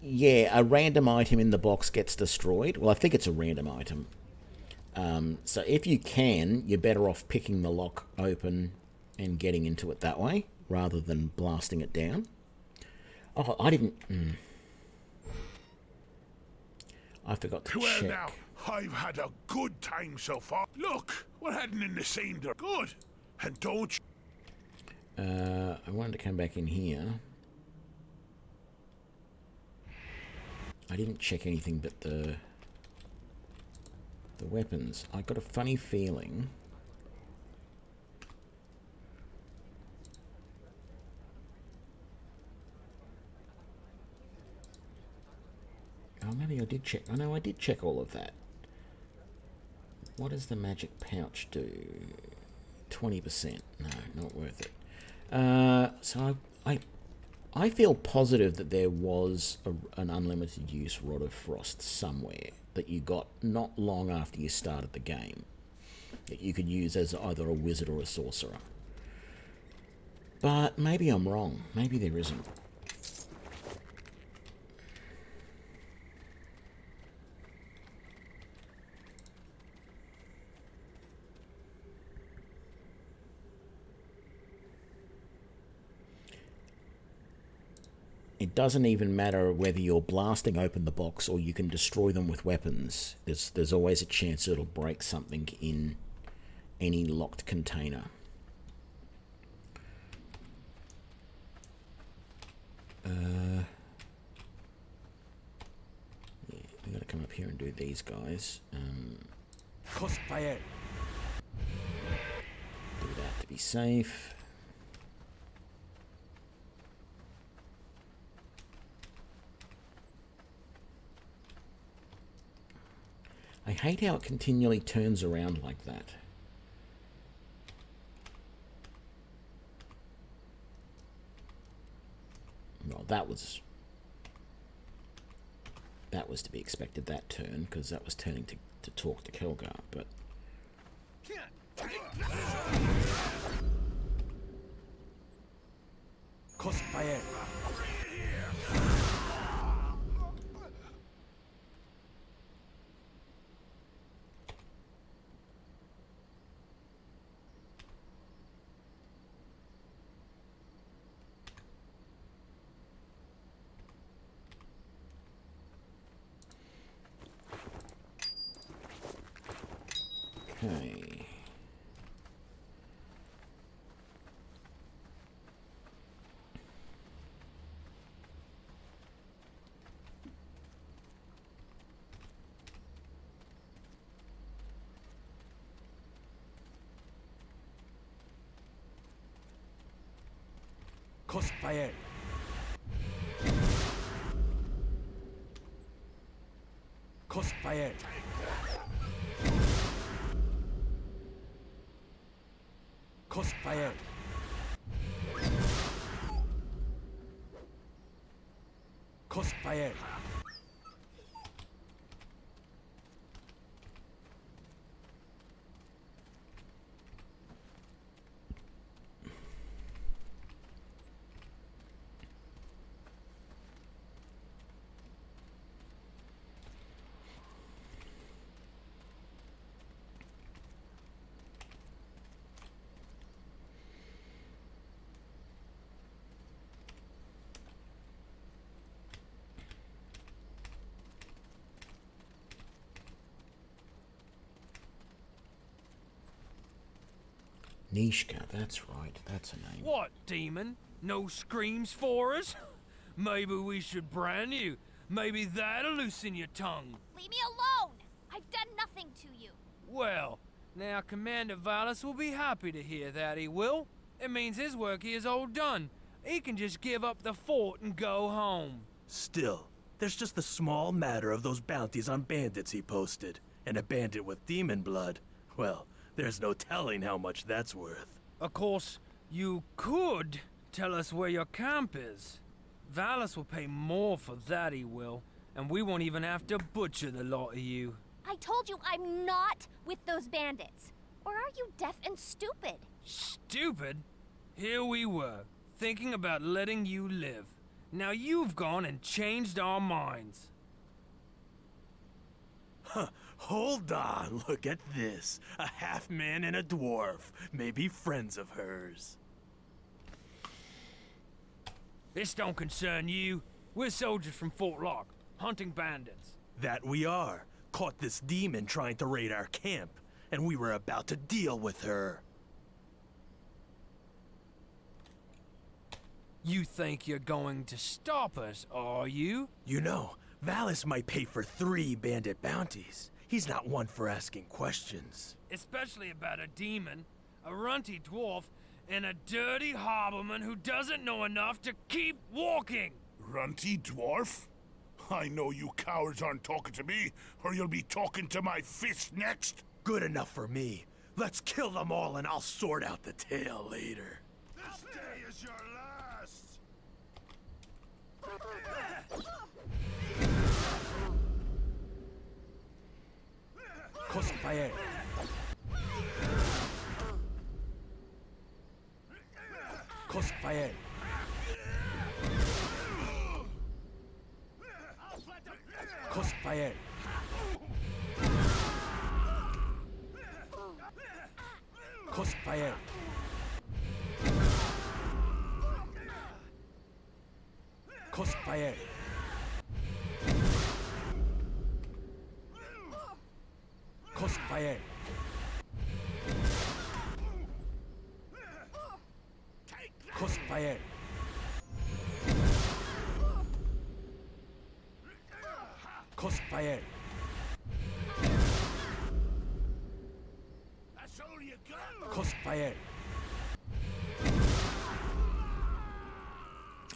Yeah, a random item in the box gets destroyed. Well, I think it's a random item. So if you can, you're better off picking the lock open and getting into it that way, rather than blasting it down. Oh, I didn't... I forgot to check. Well now, I've had a good time so far. Look, we're heading in the same direction. Good. And don't you... I wanted to come back in here. I didn't check anything but the weapons. I got a funny feeling... Oh, maybe I did check. Oh, no, I did check all of that. What does the magic pouch do? 20%. No, not worth it. So I feel positive that there was an unlimited use Rod of Frost somewhere that you got not long after you started the game, that you could use as either a wizard or a sorcerer. But maybe I'm wrong. Maybe there isn't. It doesn't even matter whether you're blasting open the box or you can destroy them with weapons. There's always a chance it'll break something in any locked container. Yeah, we gotta come up here and do these guys. Crossfire. Do that to be safe. I hate how it continually turns around like that. Well, that was to be expected, that turn, because that was turning to talk to Kelgar, but... Crossfire. Crossfire. Crossfire. Crossfire. Crossfire. Nishka, that's right. That's a name. What, demon? No screams for us? Maybe we should brand you. Maybe that'll loosen your tongue. Leave me alone! I've done nothing to you. Well, now Commander Valis will be happy to hear that, he will. It means his work here is all done. He can just give up the fort and go home. Still, there's just the small matter of those bounties on bandits he posted. And a bandit with demon blood, well, there's no telling how much that's worth. Of course, you could tell us where your camp is. Valis will pay more for that, he will. And we won't even have to butcher the lot of you. I told you I'm not with those bandits. Or are you deaf and stupid? Stupid? Here we were, thinking about letting you live. Now you've gone and changed our minds. Huh, hold on, look at this. A half-man and a dwarf, maybe friends of hers. This don't concern you. We're soldiers from Fort Lock, hunting bandits. That we are. Caught this demon trying to raid our camp, and we were about to deal with her. You think you're going to stop us, are you? You know, Valis might pay for 3 bandit bounties. He's not one for asking questions. Especially about a demon, a runty dwarf, and a dirty harborman who doesn't know enough to keep walking. Runty dwarf? I know you cowards aren't talking to me, or you'll be talking to my fist next. Good enough for me. Let's kill them all and I'll sort out the tale later. This day is your last! Crossfire. Crossfire. Crossfire. Crossfire. Crossfire. Crossfire. Crossfire. Crossfire. That's all you got? Crossfire.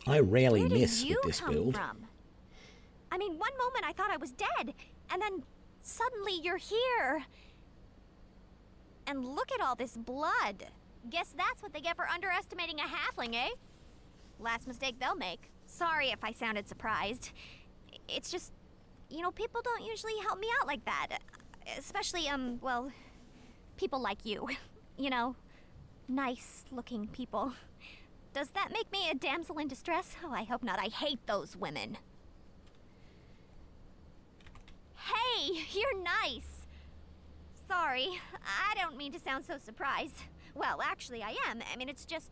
I rarely Where did miss you with this come build. from? I mean, one moment I thought I was dead, and then suddenly you're here. And look at all this blood. Guess that's what they get for underestimating a halfling, eh? Last mistake they'll make. Sorry if I sounded surprised. It's just, you know, people don't usually help me out like that. Especially, well, people like you. You know, nice-looking people. Does that make me a damsel in distress? Oh, I hope not. I hate those women. Hey, you're nice. Sorry, I don't mean to sound so surprised. Well, actually, I am. I mean, it's just,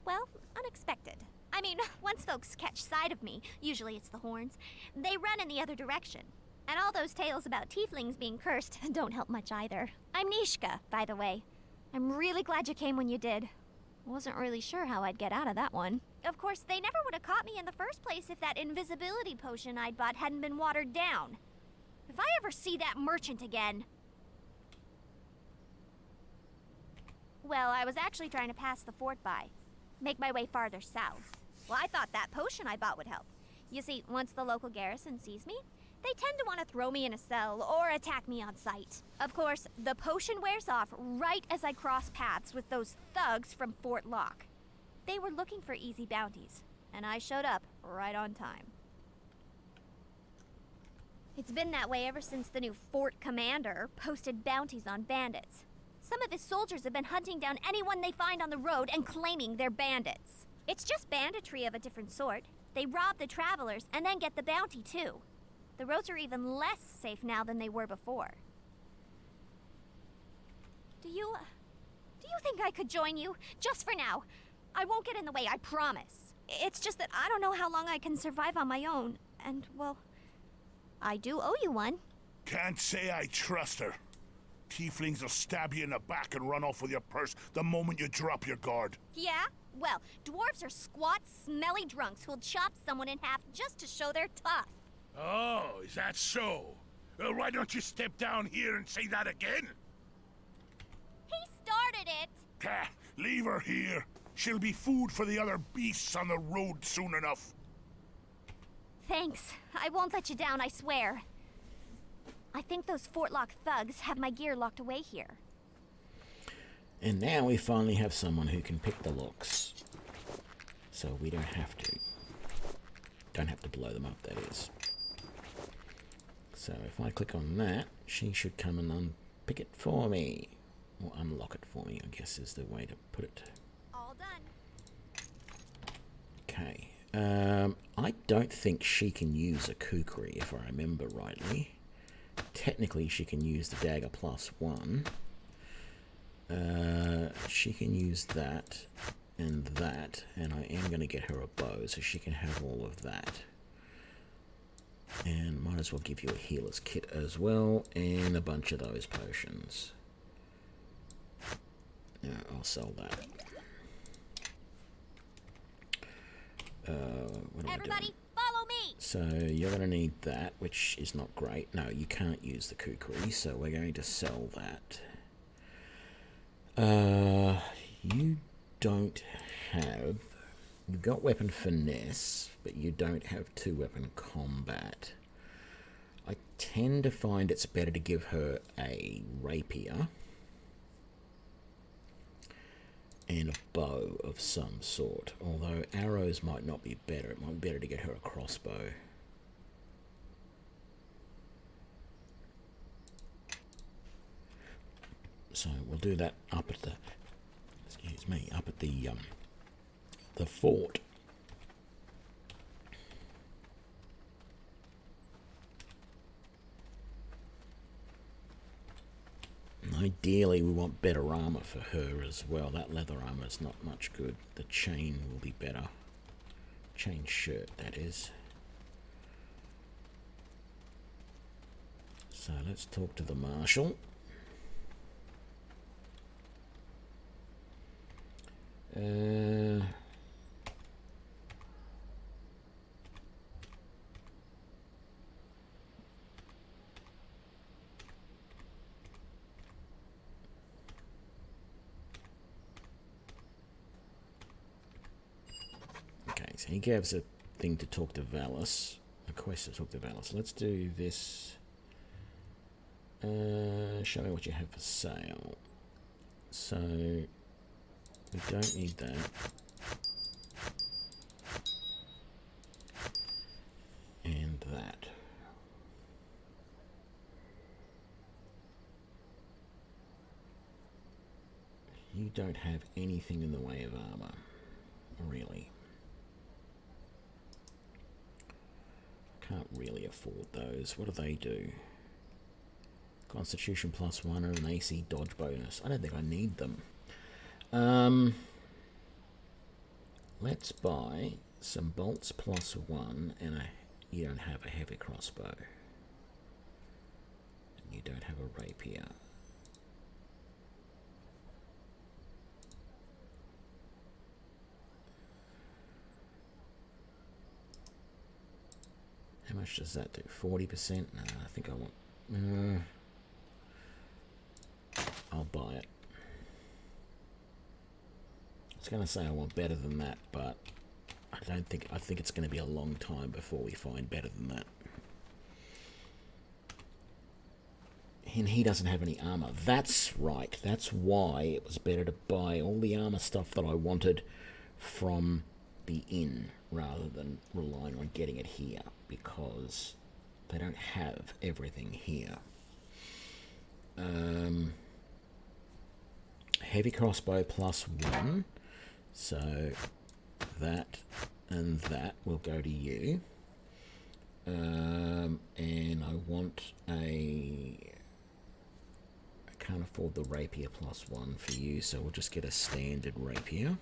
well, unexpected. I mean, once folks catch sight of me, usually it's the horns, they run in the other direction. And all those tales about tieflings being cursed don't help much either. I'm Nishka, by the way. I'm really glad you came when you did. Wasn't really sure how I'd get out of that one. Of course, they never would have caught me in the first place if that invisibility potion I'd bought hadn't been watered down. If I ever see that merchant again... Well, I was actually trying to pass the fort by. Make my way farther south. Well, I thought that potion I bought would help. You see, once the local garrison sees me, they tend to want to throw me in a cell or attack me on sight. Of course, the potion wears off right as I cross paths with those thugs from Fort Lock. They were looking for easy bounties, and I showed up right on time. It's been that way ever since the new fort commander posted bounties on bandits. Some of his soldiers have been hunting down anyone they find on the road and claiming they're bandits. It's just banditry of a different sort. They rob the travelers and then get the bounty too. The roads are even less safe now than they were before. Do you think I could join you? Just for now. I won't get in the way, I promise. It's just that I don't know how long I can survive on my own. And, well, I do owe you one. Can't say I trust her. Tieflings will stab you in the back and run off with your purse the moment you drop your guard. Yeah? Well, dwarves are squat, smelly drunks who'll chop someone in half just to show they're tough. Oh, is that so? Well, why don't you step down here and say that again? He started it! Leave her here. She'll be food for the other beasts on the road soon enough. Thanks. I won't let you down, I swear. I think those Fort Lock thugs have my gear locked away here. And now we finally have someone who can pick the locks. So we don't have to. Don't have to blow them up, that is. So if I click on that, she should come and unpick it for me. Or unlock it for me, I guess is the way to put it. All done. Okay. I don't think she can use a kukri, if I remember rightly. Technically, she can use the dagger +1. She can use that, and I am going to get her a bow, so she can have all of that. And might as well give you a healer's kit as well, and a bunch of those potions. No, I'll sell that. What am Everybody, follow me! So you're going to need that, which is not great. No, you can't use the kukri, so we're going to sell that. You don't have... You've got weapon finesse, but you don't have 2-weapon combat. I tend to find it's better to give her a rapier and a bow of some sort, although arrows might not be better. It might be better to get her a crossbow. So we'll do that up at the, excuse me, up at the fort. Ideally, we want better armor for her as well. That leather armor is not much good. The chain will be better. Chain shirt, that is. So let's talk to the marshal. Okay, so he gives a thing to talk to Valis, a quest to talk to Valis. Let's do this. Show me what you have for sale. So we don't need that. And that. You don't have anything in the way of armor, really. Can't really afford those. What do they do? Constitution +1 and an AC dodge bonus. I don't think I need them. Let's buy some bolts +1 and you don't have a heavy crossbow. And you don't have a rapier. How much does that do? 40%? No, I think I want... I'll buy it. I was going to say I want better than that, but I I think it's going to be a long time before we find better than that. And he doesn't have any armor. That's right. That's why it was better to buy all the armor stuff that I wanted from the inn rather than relying on getting it here, because they don't have everything here. Heavy crossbow +1, so that and that will go to you. And I want I can't afford the rapier +1 for you, so we'll just get a standard rapier.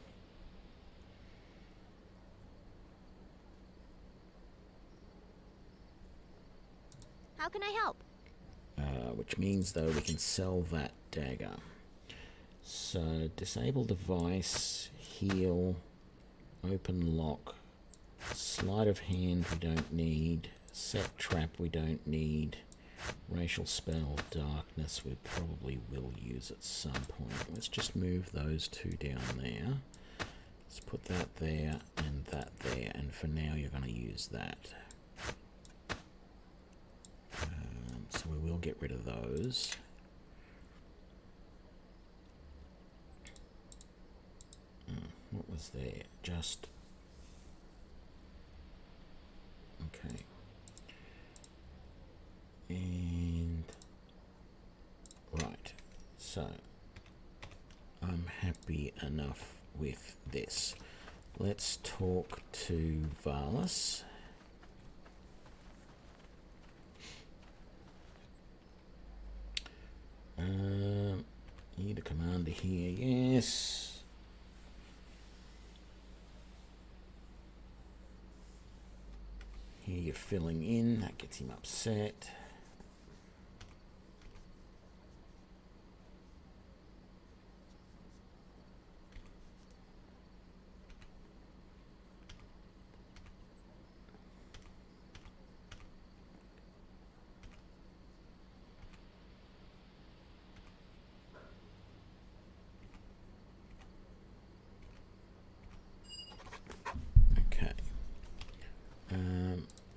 How can I help? Which means, though, we can sell that dagger. So, disable device, heal, open lock, sleight of hand we don't need, set trap we don't need, racial spell, darkness we probably will use at some point. Let's just move those two down there. Let's put that there and that there, and for now you're going to use that. So we will get rid of those. What was there? Just... okay. And... right. So, I'm happy enough with this. Let's talk to Varlas. You're the commander here, yes. Here you're filling in, that gets him upset.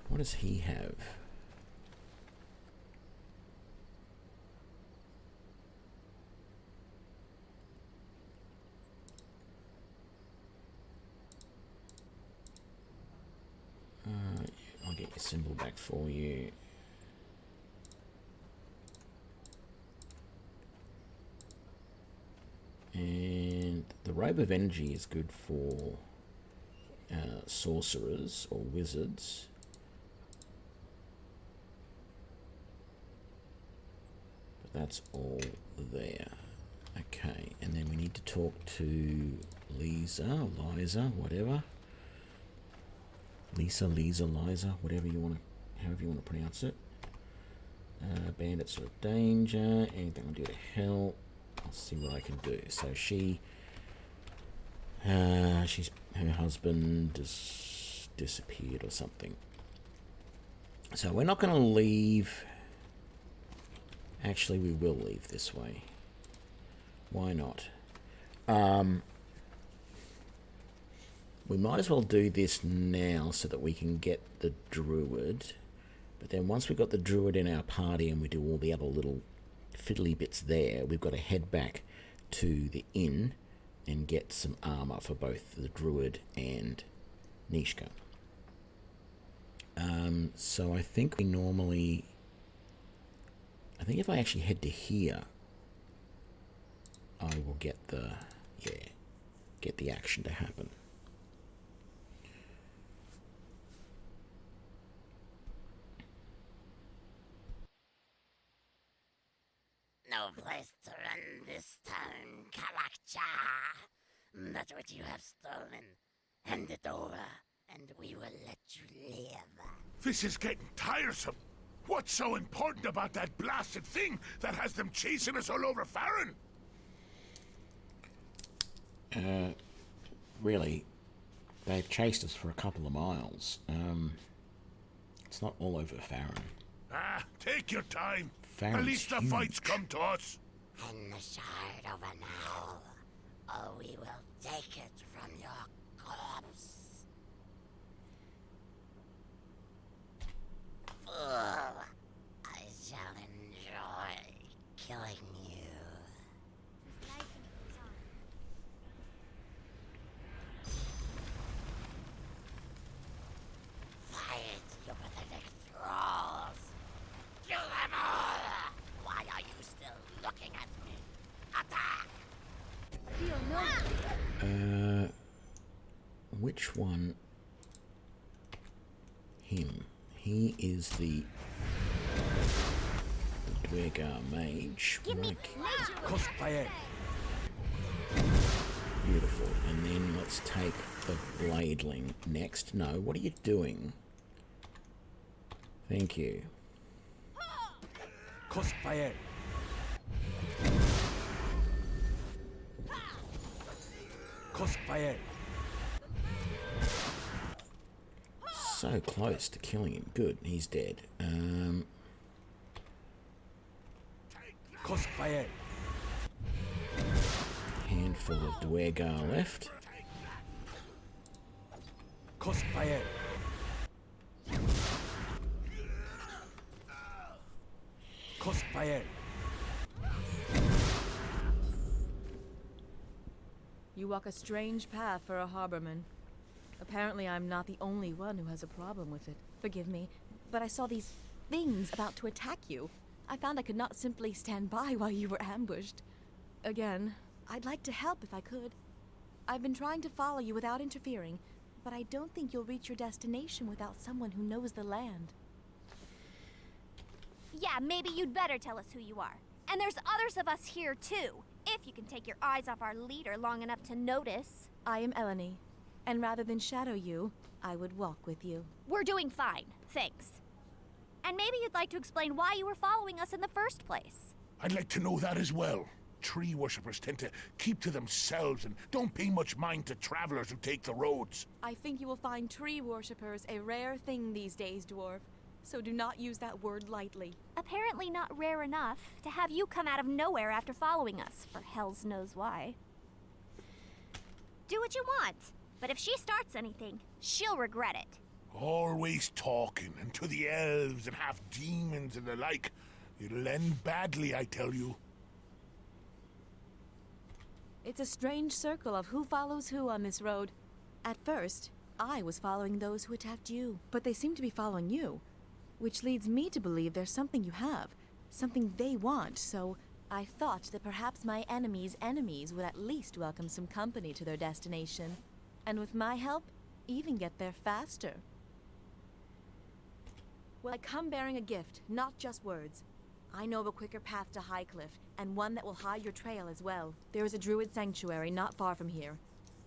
What does he have? I'll get your symbol back for you. And the robe of energy is good for sorcerers or wizards. That's all there. Okay, and then we need to talk to Liza, whatever. Liza, whatever you want to, however you want to pronounce it. Bandits are a danger. Anything I can do to help? I'll see what I can do. So she's her husband has disappeared or something. So we're not going to leave. Actually, we will leave this way. Why not? We might as well do this now so that we can get the druid. But then once we've got the druid in our party and we do all the other little fiddly bits there, we've got to head back to the inn and get some armor for both the druid and Nishka. So I think we normally... I think if I actually head to here, I will get the action to happen. No place to run this town, Kalakcha. But what you have stolen, hand it over, and we will let you live. This is getting tiresome. What's so important about that blasted thing that has them chasing us all over Farron? Really, they've chased us for a couple of miles. It's not all over Farron. Take your time. Farron's At least the huge. fights come to us. And the shard over now, or we will take it from your corpse. Which one? Him. He is the Dwergar mage. Crossfire. Beautiful. And then let's take the bladeling next. No, what are you doing? Thank you. Crossfire. Crossfire. So close to killing him. Good, he's dead. Crossfire. Handful of Dwergar left. Crossfire. Crossfire. You walk a strange path for a harborman. Apparently I'm not the only one who has a problem with it. Forgive me, but I saw these things about to attack you. I found I could not simply stand by while you were ambushed. Again, I'd like to help if I could. I've been trying to follow you without interfering, but I don't think you'll reach your destination without someone who knows the land. Yeah, maybe you'd better tell us who you are. And there's others of us here too, if you can take your eyes off our leader long enough to notice. I am Eleni, and rather than shadow you, I would walk with you. We're doing fine, thanks. And maybe you'd like to explain why you were following us in the first place. I'd like to know that as well. Tree worshippers tend to keep to themselves and don't pay much mind to travelers who take the roads. I think you will find tree worshippers a rare thing these days, dwarf. So do not use that word lightly. Apparently not rare enough to have you come out of nowhere after following us, for hells knows why. Do what you want, but if she starts anything, she'll regret it. Always talking, and to the elves and half demons and the like. It'll end badly, I tell you. It's a strange circle of who follows who on this road. At first, I was following those who attacked you, but they seem to be following you. Which leads me to believe there's something you have, something they want, so I thought that perhaps my enemy's enemies would at least welcome some company to their destination. And with my help, even get there faster. Well, I come bearing a gift, not just words. I know of a quicker path to Highcliff, and one that will hide your trail as well. There is a druid sanctuary not far from here,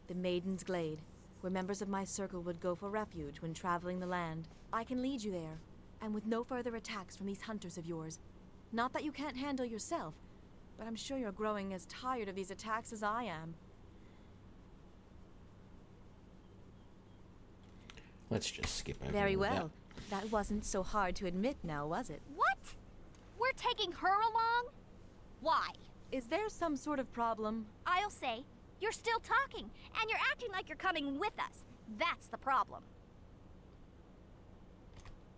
the Maiden's Glade, where members of my circle would go for refuge when traveling the land. I can lead you there, and with no further attacks from these hunters of yours. Not that you can't handle yourself, but I'm sure you're growing as tired of these attacks as I am. Let's just skip over Very all of well. That wasn't so hard to admit now, was it? What? We're taking her along? Why? Is there some sort of problem? I'll say, you're still talking, and you're acting like you're coming with us. That's the problem.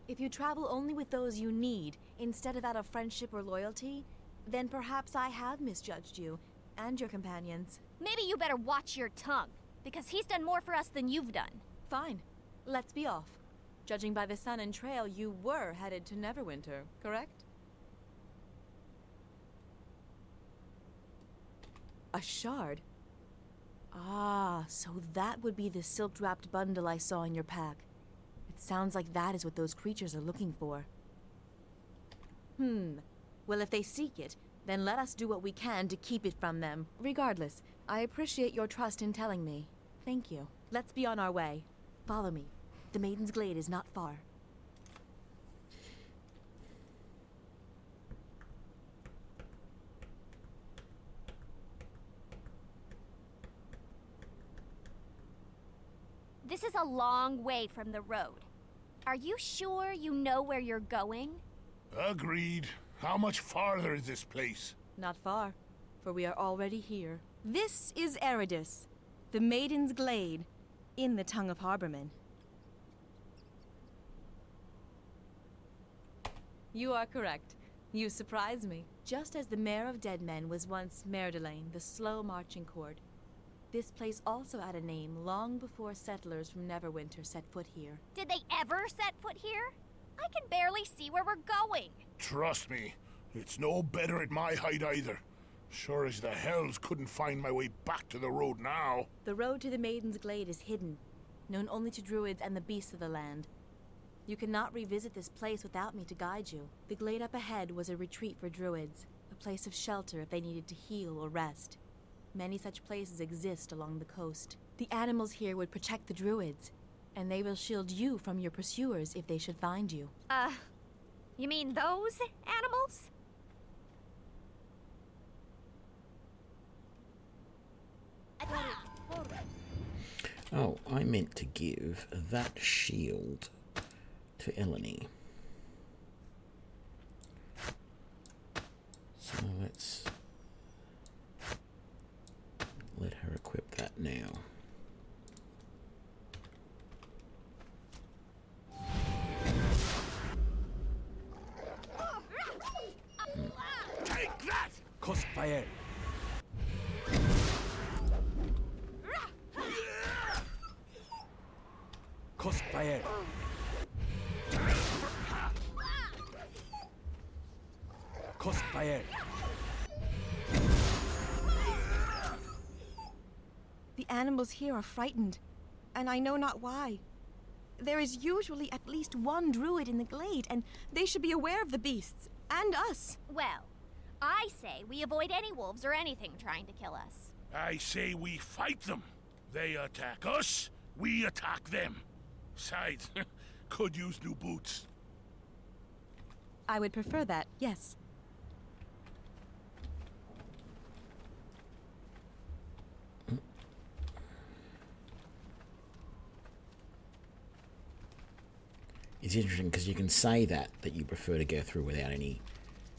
If you travel only with those you need, instead of out of friendship or loyalty, then perhaps I have misjudged you, and your companions. Maybe you better watch your tongue, because he's done more for us than you've done. Fine. Let's be off. Judging by the sun and trail, you were headed to Neverwinter, correct? A shard? Ah, so that would be the silk-wrapped bundle I saw in your pack. It sounds like that is what those creatures are looking for. Well, if they seek it, then let us do what we can to keep it from them. Regardless, I appreciate your trust in telling me. Thank you. Let's be on our way. Follow me. The Maiden's Glade is not far. This is a long way from the road. Are you sure you know where you're going? Agreed. How much farther is this place? Not far, for we are already here. This is Eridus, the Maiden's Glade, in the tongue of Harbormen. You are correct. You surprise me. Just as the Mare of Dead Men was once Merdelane, the slow-marching court, this place also had a name long before settlers from Neverwinter set foot here. Did they ever set foot here? I can barely see where we're going. Trust me, it's no better at my height either. Sure as the hells couldn't find my way back to the road now. The road to the Maiden's Glade is hidden, known only to druids and the beasts of the land. You cannot revisit this place without me to guide you. The glade up ahead was a retreat for druids, a place of shelter if they needed to heal or rest. Many such places exist along the coast. The animals here would protect the druids, and they will shield you from your pursuers if they should find you. You mean those animals? Oh, I meant to give that shield to Eleni. So let's let her equip that now. Take that! Crossfire! Crossfire! Crossfire! The animals here are frightened, and I know not why. There is usually at least one druid in the glade, and they should be aware of the beasts, and us. Well, I say we avoid any wolves or anything trying to kill us. I say we fight them. They attack us, we attack them. Besides, could use new boots. I would prefer that, yes. It's interesting because you can say that you prefer to go through without any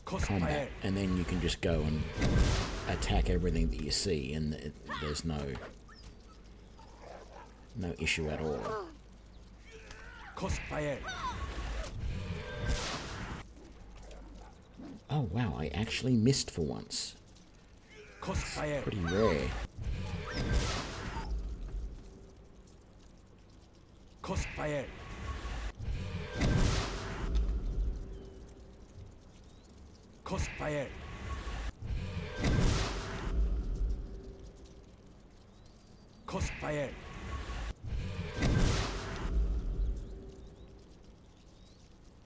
combat, and then you can just go and attack everything that you see, and there's no issue at all. Oh wow, I actually missed for once. Pretty rare. Crossfire! Crossfire! Crossfire!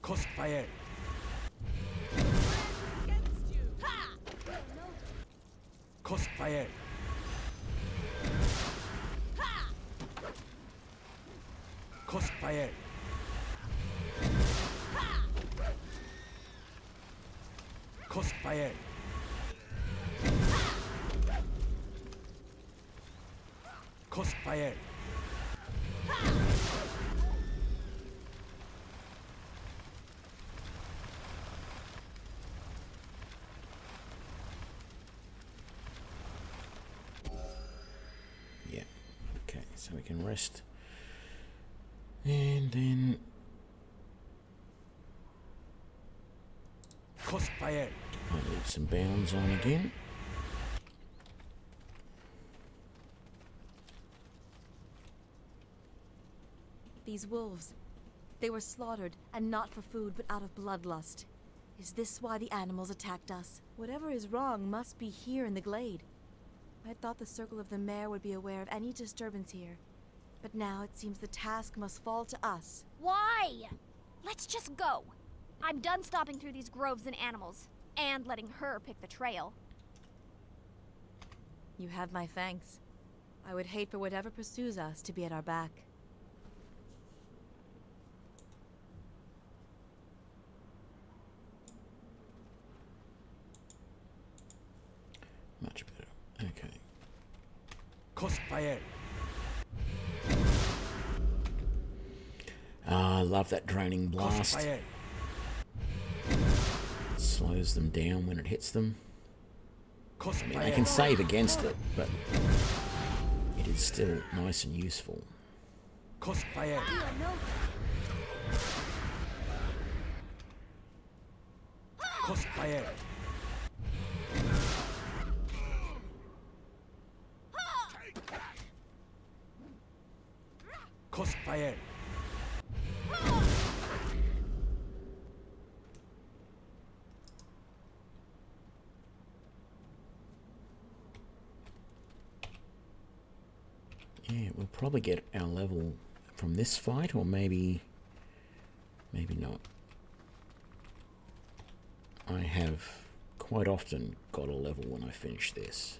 Crossfire! Crossfire! Crossfire! Crossfire! Crossfire! Yeah. Okay, so we can rest. And then Crossfire! I need some bounds on again. These wolves, they were slaughtered, and not for food, but out of bloodlust. Is this why the animals attacked us? Whatever is wrong must be here in the glade. I thought the Circle of the Mare would be aware of any disturbance here. But now it seems the task must fall to us. Why? Let's just go. I'm done stopping through these groves and animals, and letting her pick the trail. You have my thanks. I would hate for whatever pursues us to be at our back. Much better. Okay. Crossfire! I love that droning blast. Crossfire! Slows them down when it hits them. I mean, I Crossfire! can save against it, but it is still nice and useful. Crossfire! Crossfire! Crossfire! Yeah, we'll probably get our level from this fight, or maybe not. I have quite often got a level when I finish this.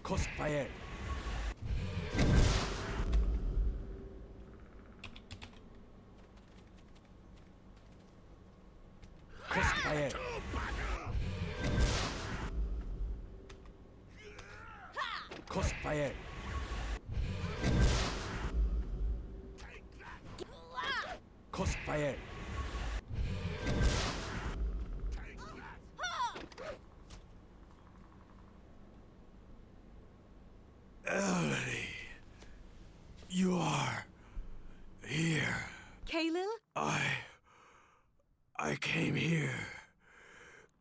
Crossfire. Crossfire. Crossfire. Crossfire. Elodie, you are here. Kaelil? I came here.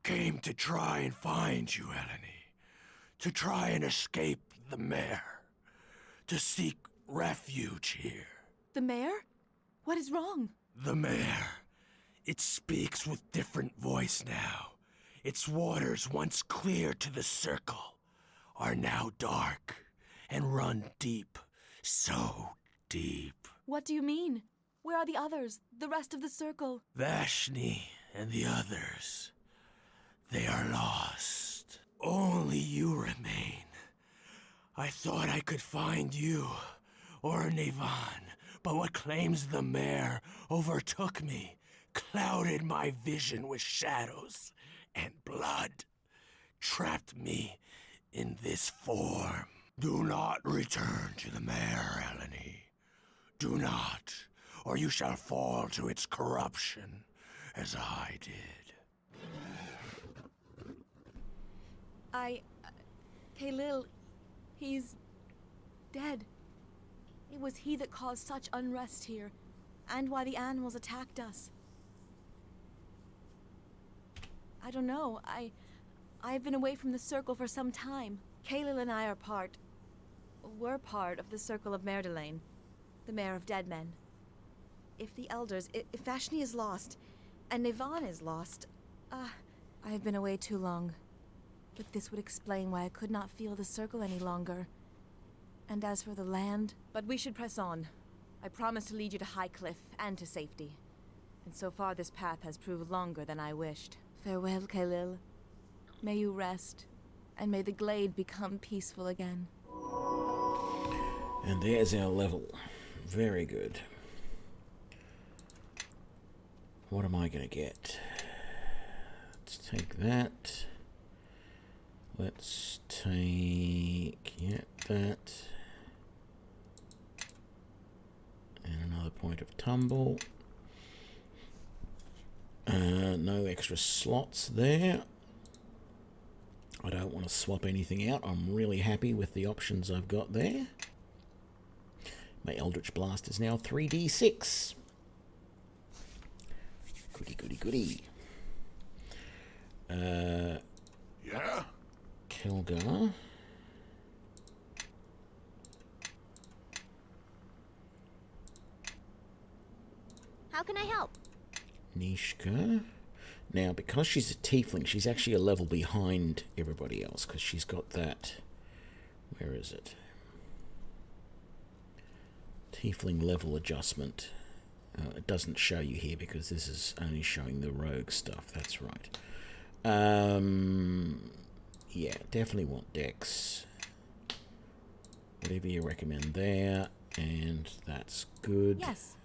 Came to try and find you, Eleni. To try and escape the mayor. To seek refuge here. The mayor? What is wrong? The mayor. It speaks with different voice now. Its waters, once clear to the circle, are now dark and run deep. So deep. What do you mean? Where are the others? The rest of the circle? Vashni and the others. They are lost. Only you remain. I thought I could find you, or Nevan, but what claims the mayor overtook me, clouded my vision with shadows and blood, trapped me in this form. Do not return to the mayor, Eleni. Do not, or you shall fall to its corruption, as I did. Kaelil, he's dead. It was he that caused such unrest here, and why the animals attacked us. I don't know. I've been away from the circle for some time. Kaelil and I were part of the circle of Merdelaine, the mayor of dead men. If the elders, if Vashni is lost, and Nevan is lost, I've been away too long. But this would explain why I could not feel the circle any longer. And as for the land, but we should press on. I promise to lead you to High Cliff and to safety. And so far this path has proved longer than I wished. Farewell, Kaelil. May you rest, and may the glade become peaceful again. And there's our level. Very good. What am I going to get? Let's take that. Let's take, that. And another point of tumble. No extra slots there. I don't want to swap anything out. I'm really happy with the options I've got there. My Eldritch Blast is now 3d6. Goody, goody, goody. Yeah? Kilgar. How can I help? Nishka. Now, because she's a tiefling, she's actually a level behind everybody else, because she's got that... Where is it? Tiefling level adjustment. It doesn't show you here, because this is only showing the rogue stuff. That's right. Yeah, definitely want Dex. Whatever you recommend there, and that's good. Yes.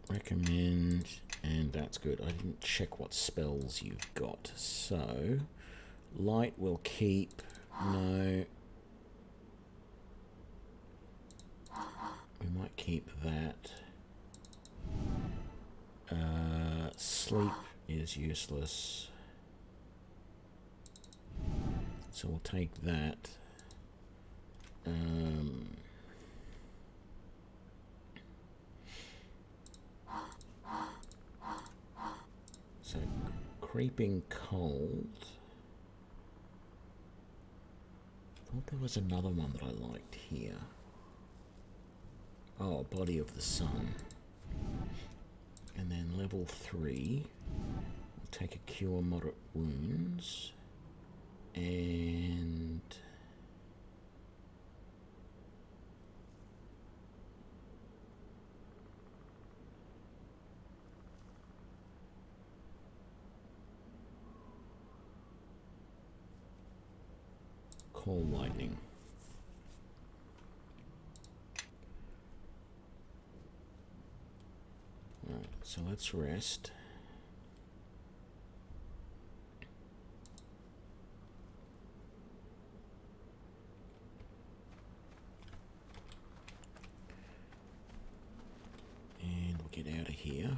Recommend, and that's good. I didn't check what spells you've got, so light will keep. No, we might keep that. Sleep is useless, so we'll take that. So, creeping cold. I thought there was another one that I liked here. Oh, Body of the Sun. And then level 3. We'll take a cure moderate wounds. And call lightning. Alright, so let's rest. And we'll get out of here.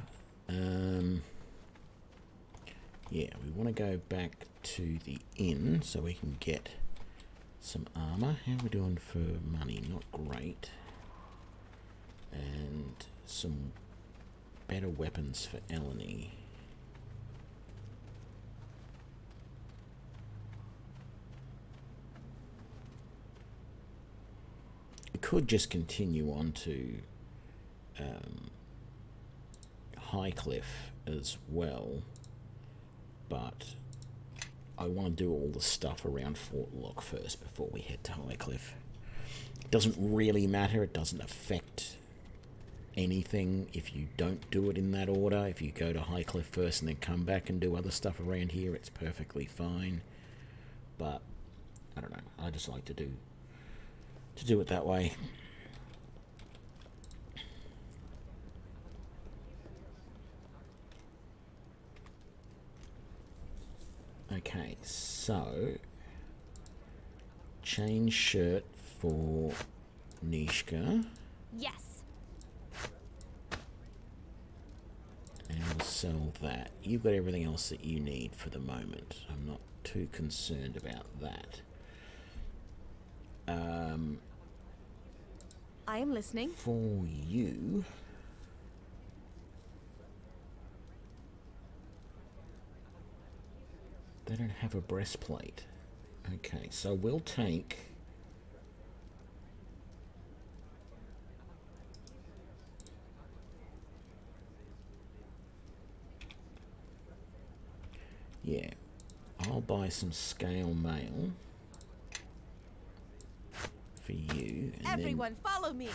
Yeah, we want to go back to the inn so we can get some armor. How are we doing for money? Not great. And some better weapons for Eleni. We could just continue on to Highcliff as well, but I want to do all the stuff around Fort Lock first before we head to Highcliff. It doesn't really matter, it doesn't affect anything if you don't do it in that order. If you go to Highcliff first and then come back and do other stuff around here, it's perfectly fine. But I don't know, I just like to do it that way. Okay, so change shirt for Nishka. Yes. And we'll sell that. You've got everything else that you need for the moment. I'm not too concerned about that. I am listening. For you, they don't have a breastplate. Okay, so we'll take yeah, I'll buy some scale mail for you. And everyone, follow me.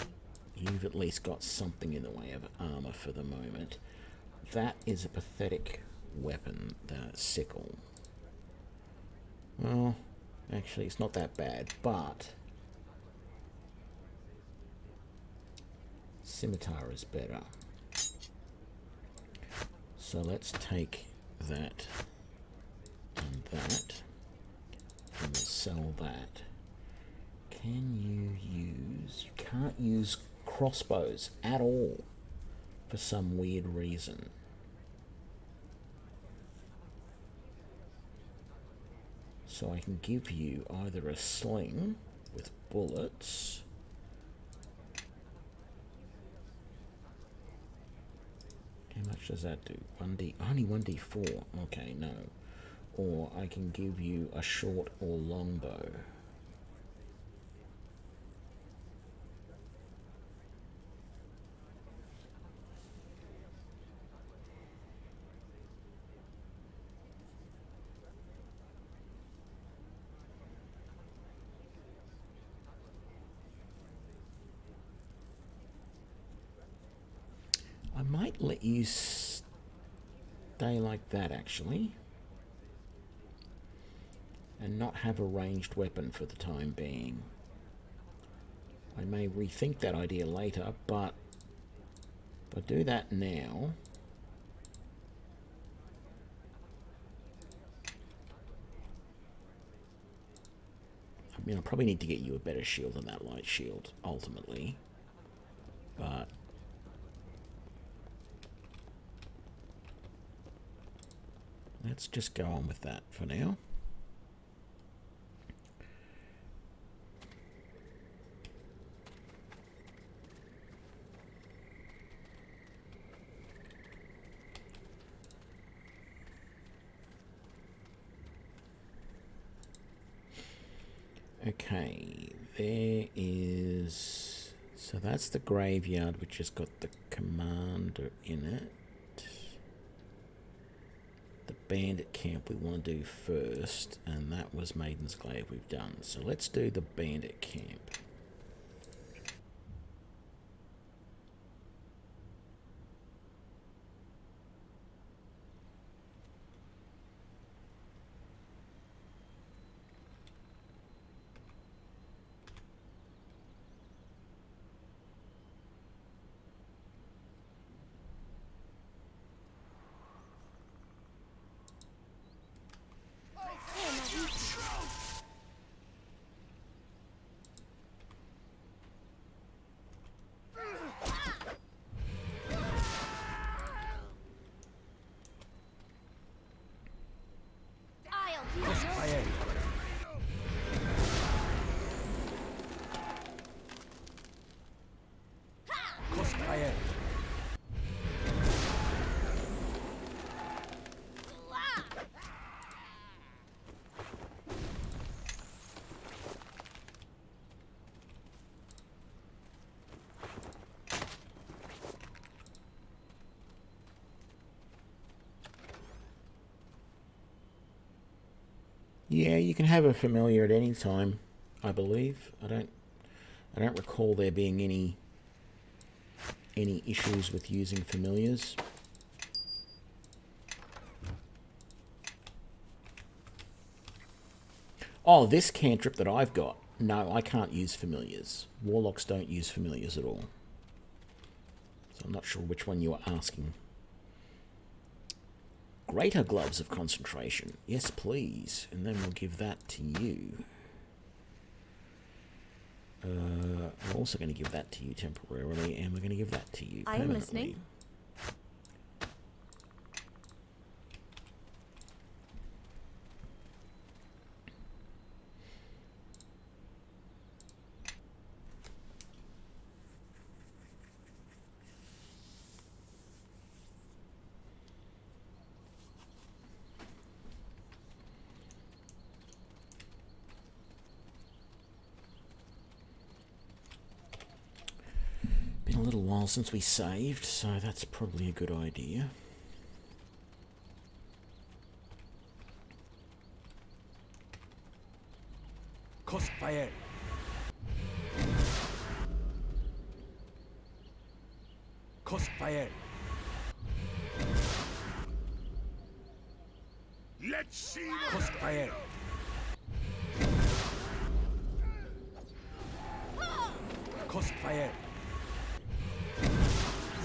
You've at least got something in the way of armor for the moment. That is a pathetic weapon, the sickle. Well, actually, it's not that bad, but scimitar is better. So let's take that and that, and we'll sell that. Can you use... You can't use crossbows at all for some weird reason. So I can give you either a sling with bullets, how much does that do? 1d, only 1d4, okay, no. Or I can give you a short or long bow. I might let you stay like that, actually. And not have a ranged weapon for the time being. I may rethink that idea later, but if I do that now... I mean, I probably need to get you a better shield than that light shield, ultimately. But... let's just go on with that for now. Okay, there is... so that's the graveyard, which has got the commander in it. The bandit camp we want to do first, and that was Maiden's Glade we've done. So let's do the bandit camp. Yeah, you can have a familiar at any time, I believe. I don't recall there being any issues with using familiars. Oh, this cantrip that I've got. No, I can't use familiars. Warlocks don't use familiars at all. So I'm not sure which one you are asking. Greater gloves of concentration. Yes, please. And then we'll give that to you. I'm also going to give that to you temporarily, and we're going to give that to you permanently. I am listening. Been a little while since we saved, so that's probably a good idea. Crossfire. Crossfire. Let's see. Crossfire. Crossfire.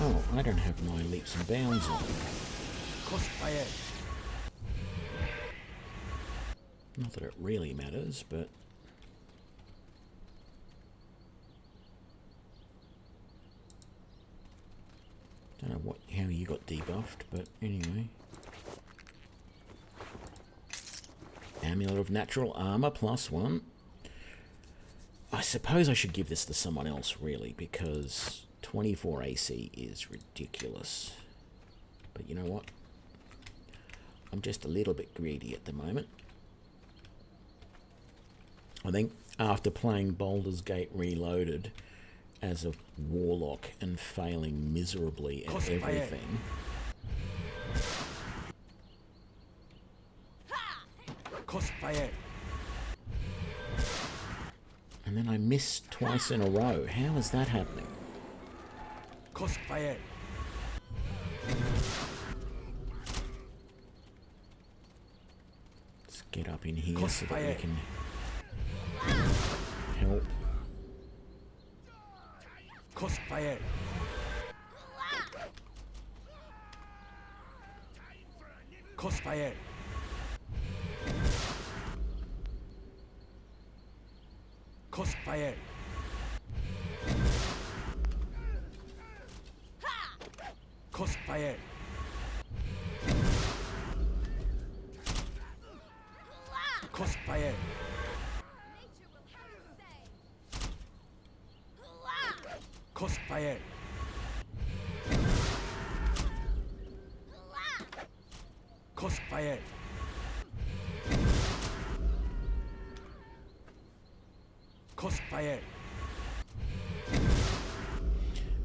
Oh, I don't have my leaps and bounds on. Crossfire. Not that it really matters, but... Don't know how you got debuffed, but anyway. Amulet of Natural Armor +1. I suppose I should give this to someone else, really, because 24 AC is ridiculous. But you know what? I'm just a little bit greedy at the moment. I think after playing Baldur's Gate Reloaded as a Warlock and failing miserably at everything... Crossfire. And then I missed twice in a row. How is that happening? Crossfire. Let's get up in here so that we can help. Crossfire. Crossfire. Crossfire. Crossfire. Crossfire. Crossfire. Crossfire. Crossfire.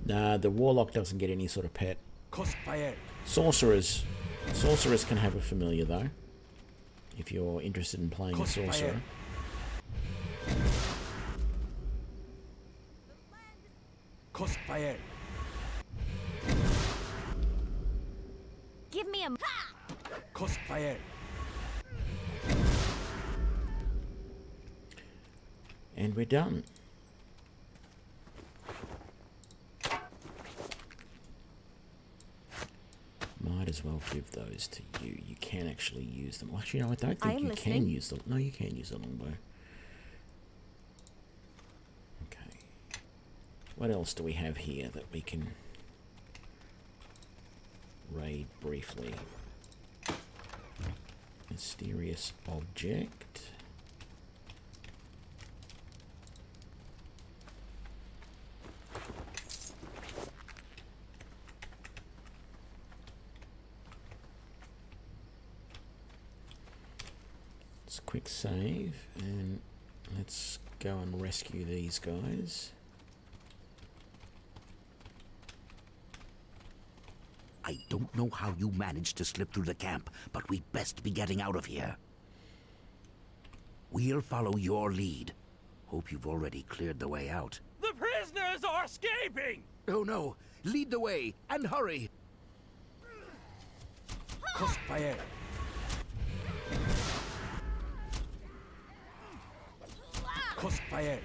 Nah, the Warlock doesn't get any sort of pet. Crossfire. Sorcerers Sorceress can have a familiar, though, if you're interested in playing a sorcerer. Crossfire. Give me a... Crossfire. And we're done. Might as well give those to you. You can actually use them. Well, actually, no, I don't think you can use them. No, you can use the longbow. Okay. What else do we have here that we can raid briefly? Mysterious object. Let's quick save and let's go and rescue these guys. I don't know how you managed to slip through the camp, but we'd best be getting out of here. We'll follow your lead. Hope you've already cleared the way out. The prisoners are escaping! Oh no! Lead the way, and hurry! Crossfire. Crossfire.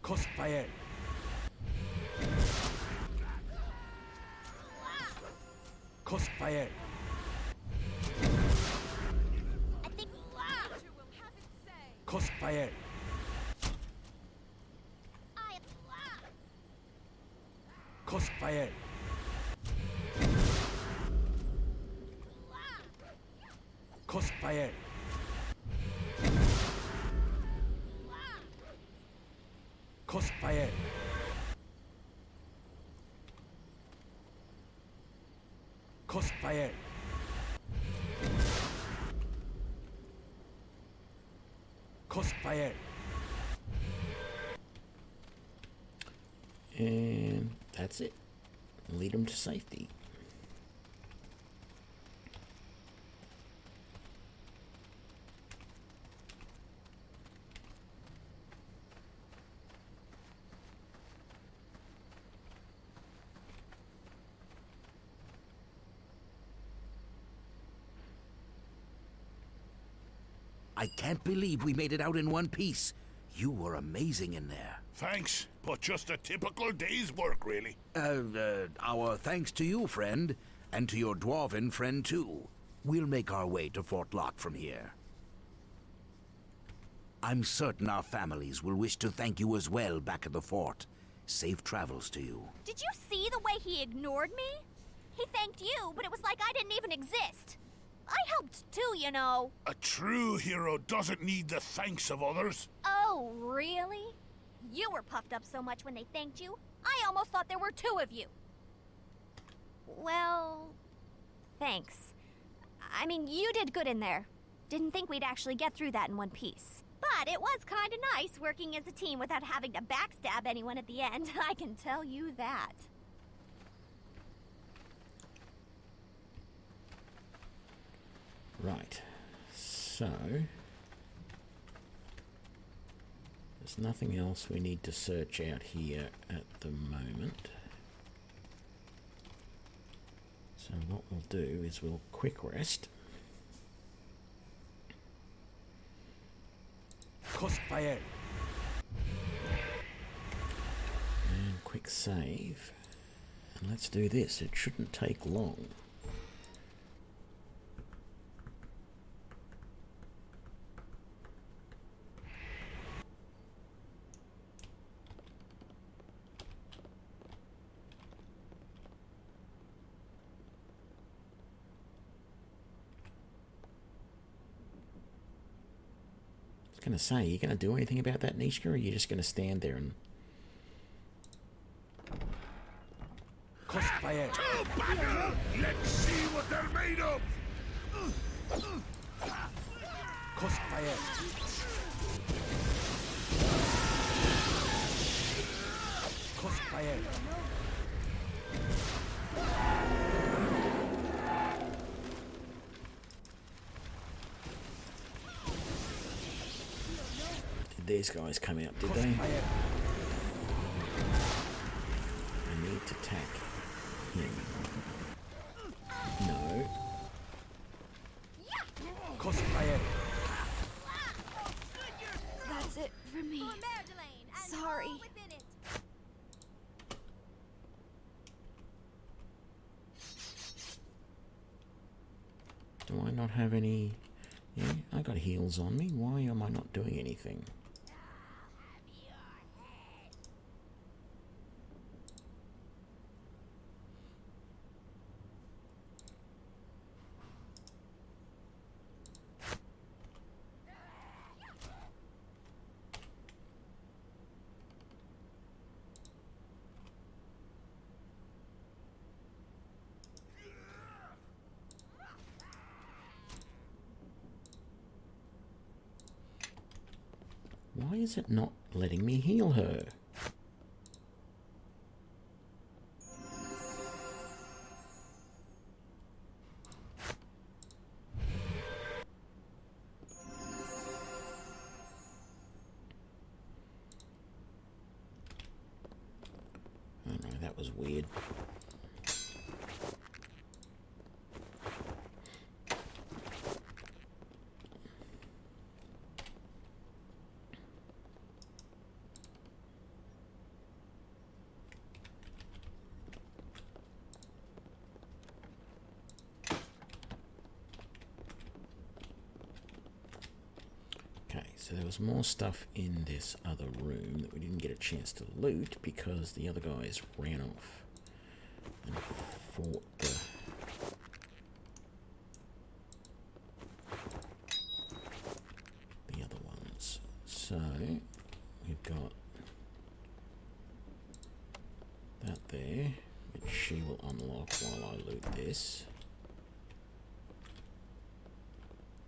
Crossfire. Crossfire. Crossfire. Crossfire. Crossfire. Crossfire. Crossfire. Crossfire. And that's it. Lead them to safety. I can't believe we made it out in one piece. You were amazing in there. Thanks, but just a typical day's work, really. Our thanks to you, friend, and to your dwarven friend, too. We'll make our way to Fort Lock from here. I'm certain our families will wish to thank you as well back at the fort. Safe travels to you. Did you see the way he ignored me? He thanked you, but it was like I didn't even exist. I helped too, you know. A true hero doesn't need the thanks of others. Oh, really? You were puffed up so much when they thanked you, I almost thought there were two of you. Well, thanks. I mean, you did good in there. Didn't think we'd actually get through that in one piece. But it was kind of nice working as a team without having to backstab anyone at the end, I can tell you that. Right, so there's nothing else we need to search out here at the moment. So what we'll do is we'll quick rest. Crossfire. And quick save. And let's do this. It shouldn't take long. Going to say, are you going to do anything about that, Nishka, or are you just going to stand there and... Crossfire. To battle! Let's see what they're made of! Crossfire. Crossfire. these guys come out, did they? I need to attack him. No. That's it for me. Sorry. Do I not have any... Yeah, I got heals on me. Why am I not doing anything? Why is it not letting me heal her? Oh no, that was weird. So there was more stuff in this other room that we didn't get a chance to loot because the other guys ran off and fought the other ones. So we've got that there, which she will unlock while I loot this.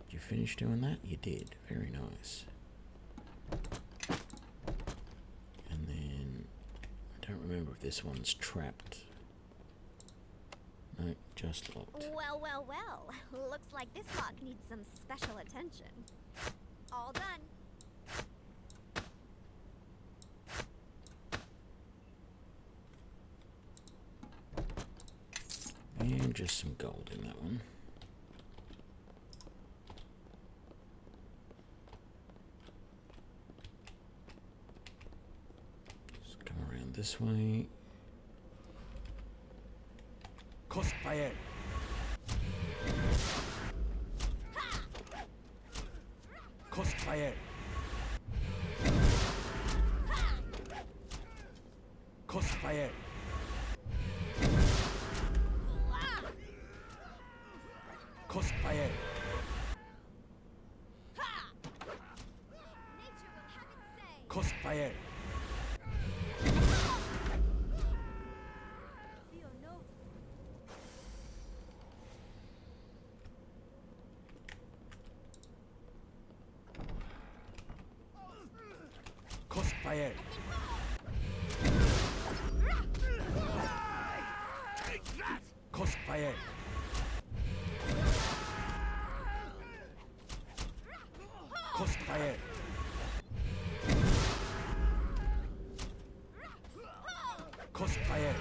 Did you finish doing that? You did. Very nice. And then I don't remember if this one's trapped. No, just locked. Well, well, well. Looks like this lock needs some special attention. All done. And just some gold in that one. This way. Crossfire. Crossfire. Crossfire. Crossfire. Crossfire. Crossfire. Crossfire. Crossfire. Crossfire.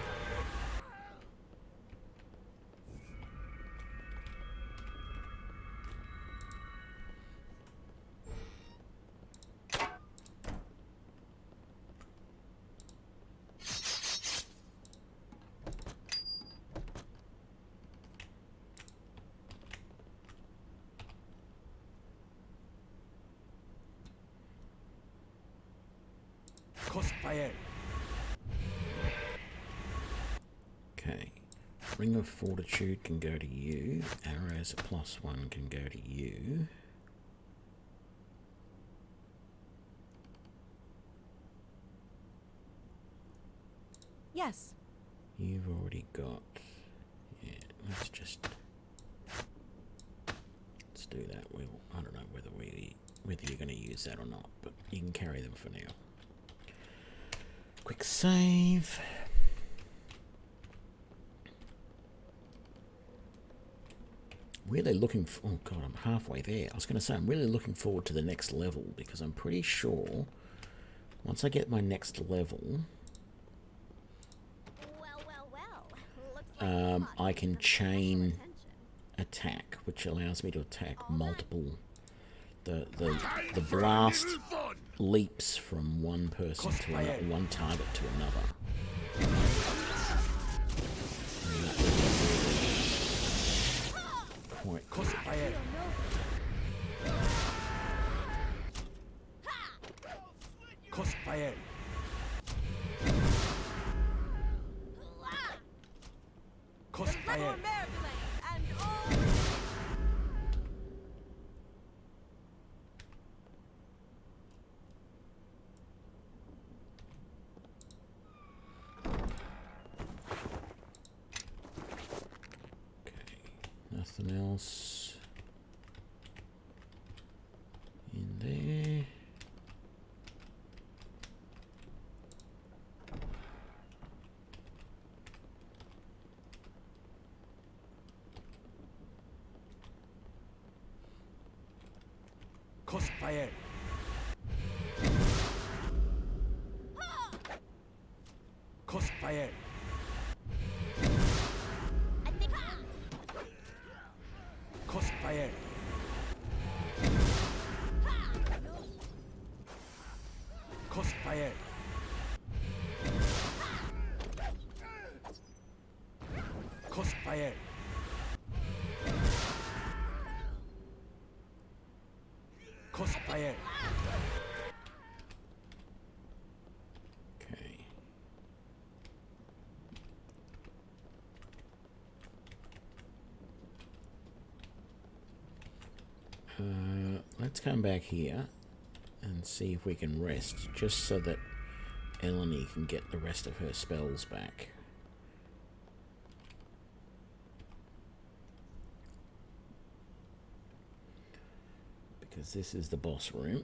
Crossfire. Okay. Ring of Fortitude can go to you. Arrows +1 can go to you. Yes. You've already got... Yeah, let's do that. I don't know whether you're going to use that or not, but you can carry them for now. Quick save. really looking for... Oh, God, I'm halfway there. I was going to say, I'm really looking forward to the next level, because I'm pretty sure once I get my next level, I can chain attack, which allows me to attack multiple... The blast leaps from one person to another, one target to another. Quite good. Nothing else in there. Crossfire. Crossfire. Crossfire. Crossfire. Crossfire. Crossfire. Okay. Let's come back here and see if we can rest, just so that Eleni can get the rest of her spells back. Because this is the boss room,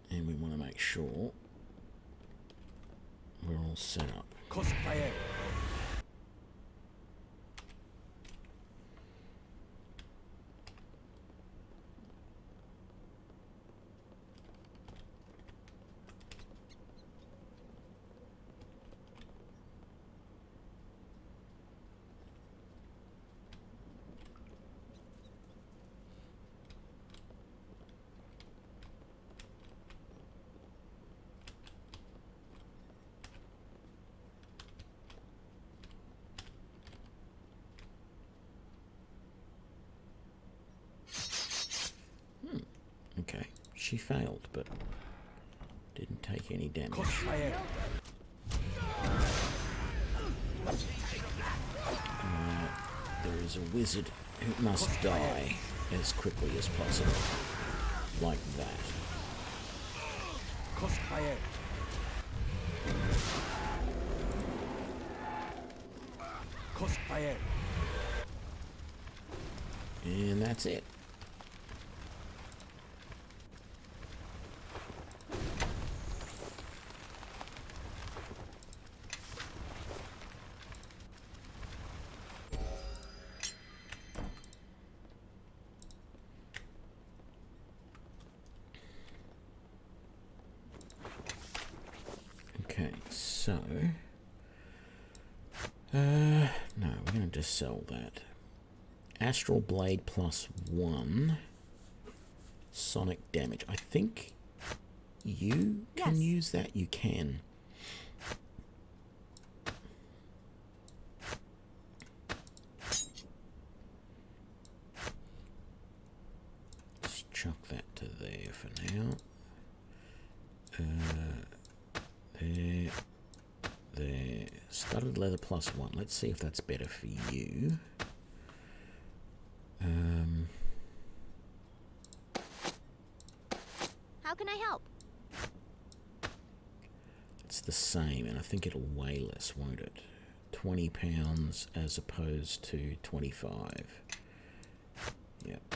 and we want to make sure we're all set up. Crossfire. Okay, she failed, but didn't take any damage. Crossfire. There is a wizard who must die as quickly as possible, like that. Crossfire. Crossfire. And that's it. Okay, so... no, we're going to just sell that. Astral Blade +1. Sonic damage. I think you can use that. You can. Let's chuck that to there for now. There. Studded leather +1. Let's see if that's better for you. How can I help? It's the same, and I think it'll weigh less, won't it? 20 pounds as opposed to 25. Yep.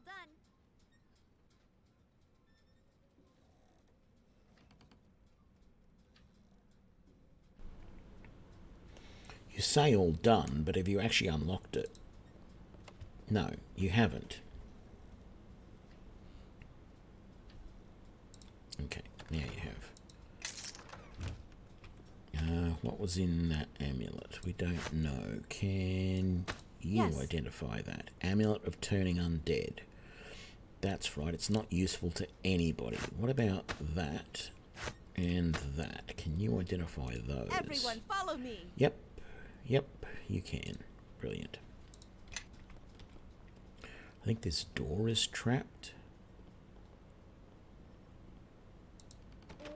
All done. You say all done, but have you actually unlocked it? No, you haven't. Okay, now you have. What was in that amulet? We don't know. Can you identify that? Amulet of turning undead. That's right, it's not useful to anybody. What about that and that? Can you identify those? Everyone, follow me. Yep, you can. Brilliant. I think this door is trapped.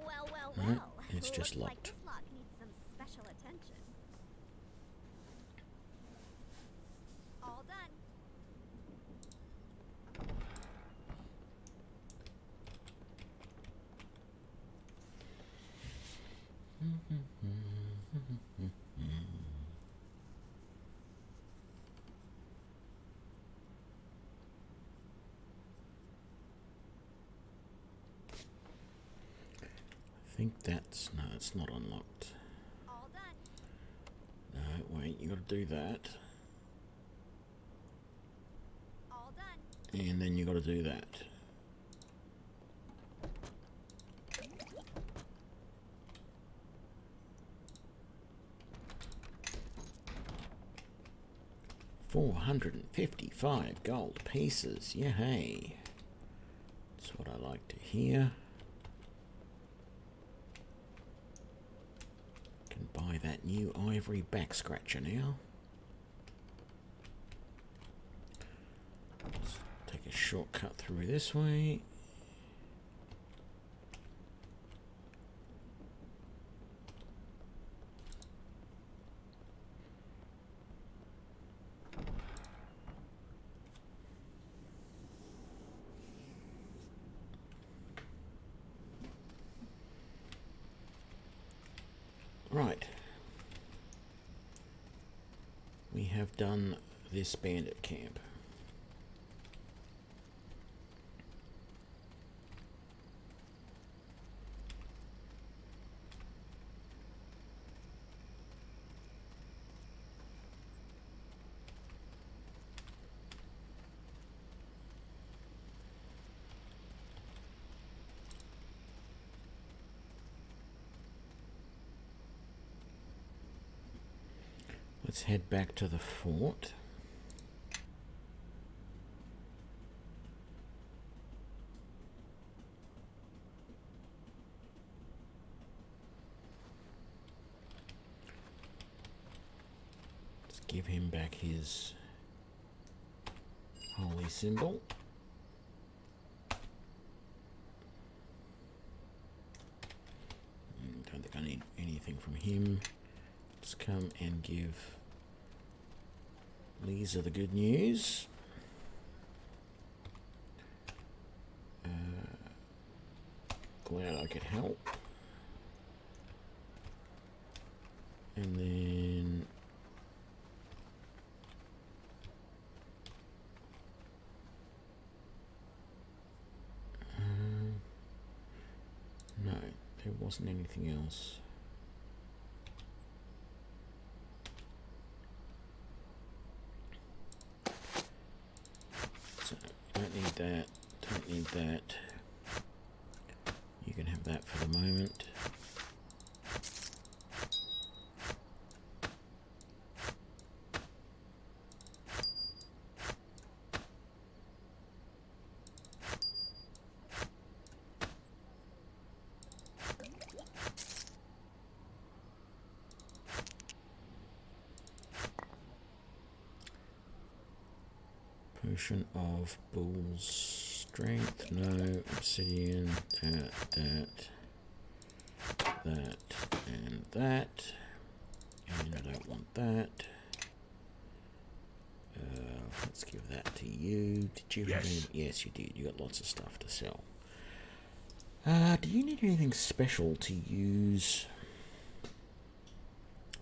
Well. It's just Looks locked. like this lock needs some special attention. All done. I think that's... No, it's not unlocked. All done. No, wait, you got to do that. All done. And then you got to do that. $455 gold pieces. Yay. That's what I like to hear. Can buy that new ivory back scratcher now. Let's take a shortcut through this way. Right. We have done this bandit camp. Let's head back to the fort. Let's give him back his holy symbol. Don't think I need anything from him. Let's come and give Lisa the good news. Glad I could help. And then no, there wasn't anything else. So, don't need that, don't need that. You can have that for the moment. Potion of bull's strength, no. Obsidian, that, and that. And I don't want that. Let's give that to you. Did you have any? Yes, you did. You got lots of stuff to sell. Do you need anything special to use?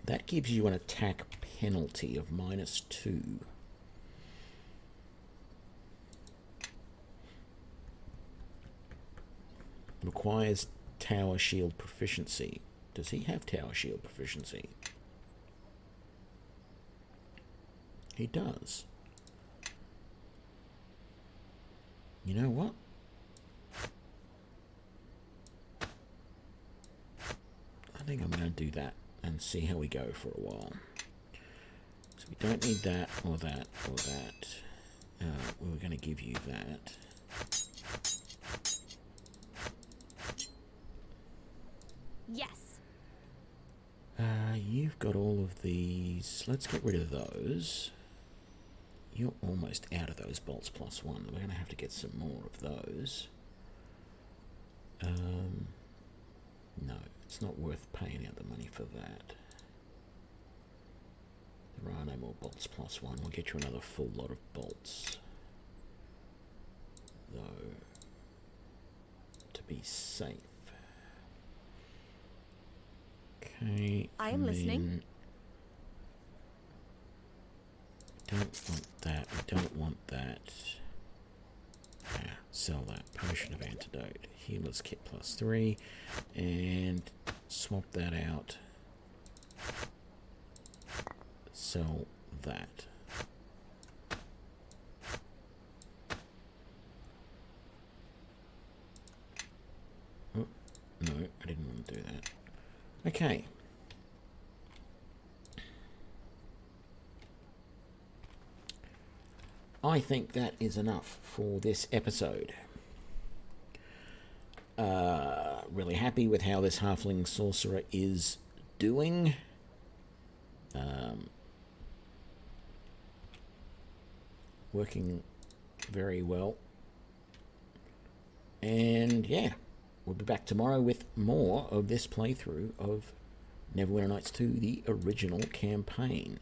That gives you an attack penalty of -2. Requires tower shield proficiency. Does he have tower shield proficiency? He does. You know what? I think I'm going to do that and see how we go for a while. So we don't need that or that or that. We're going to give you that. Yes. You've got all of these. Let's get rid of those. You're almost out of those bolts +1. We're going to have to get some more of those. No, it's not worth paying out the money for that. There are no more bolts +1. We'll get you another full lot of bolts. Though, to be safe. Okay. I am listening. Don't want that. We don't want that. Yeah, sell that. Potion of Antidote. Healer's Kit +3. And swap that out. Sell that. Oh, no, I didn't want to do that. Okay. I think that is enough for this episode. Really happy with how this halfling sorcerer is doing. Working very well. And yeah, we'll be back tomorrow with more of this playthrough of Neverwinter Nights 2, the original campaign.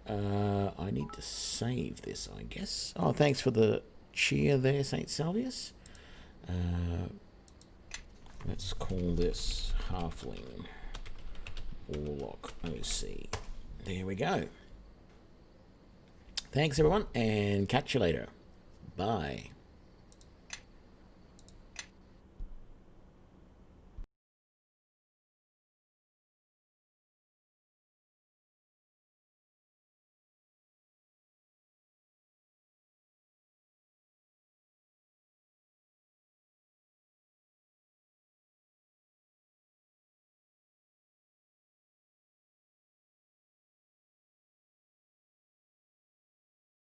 I need to save this, I guess. Oh, thanks for the cheer there, St. Salvius. Let's call this Halfling Warlock OC. There we go. Thanks, everyone, and catch you later. Bye.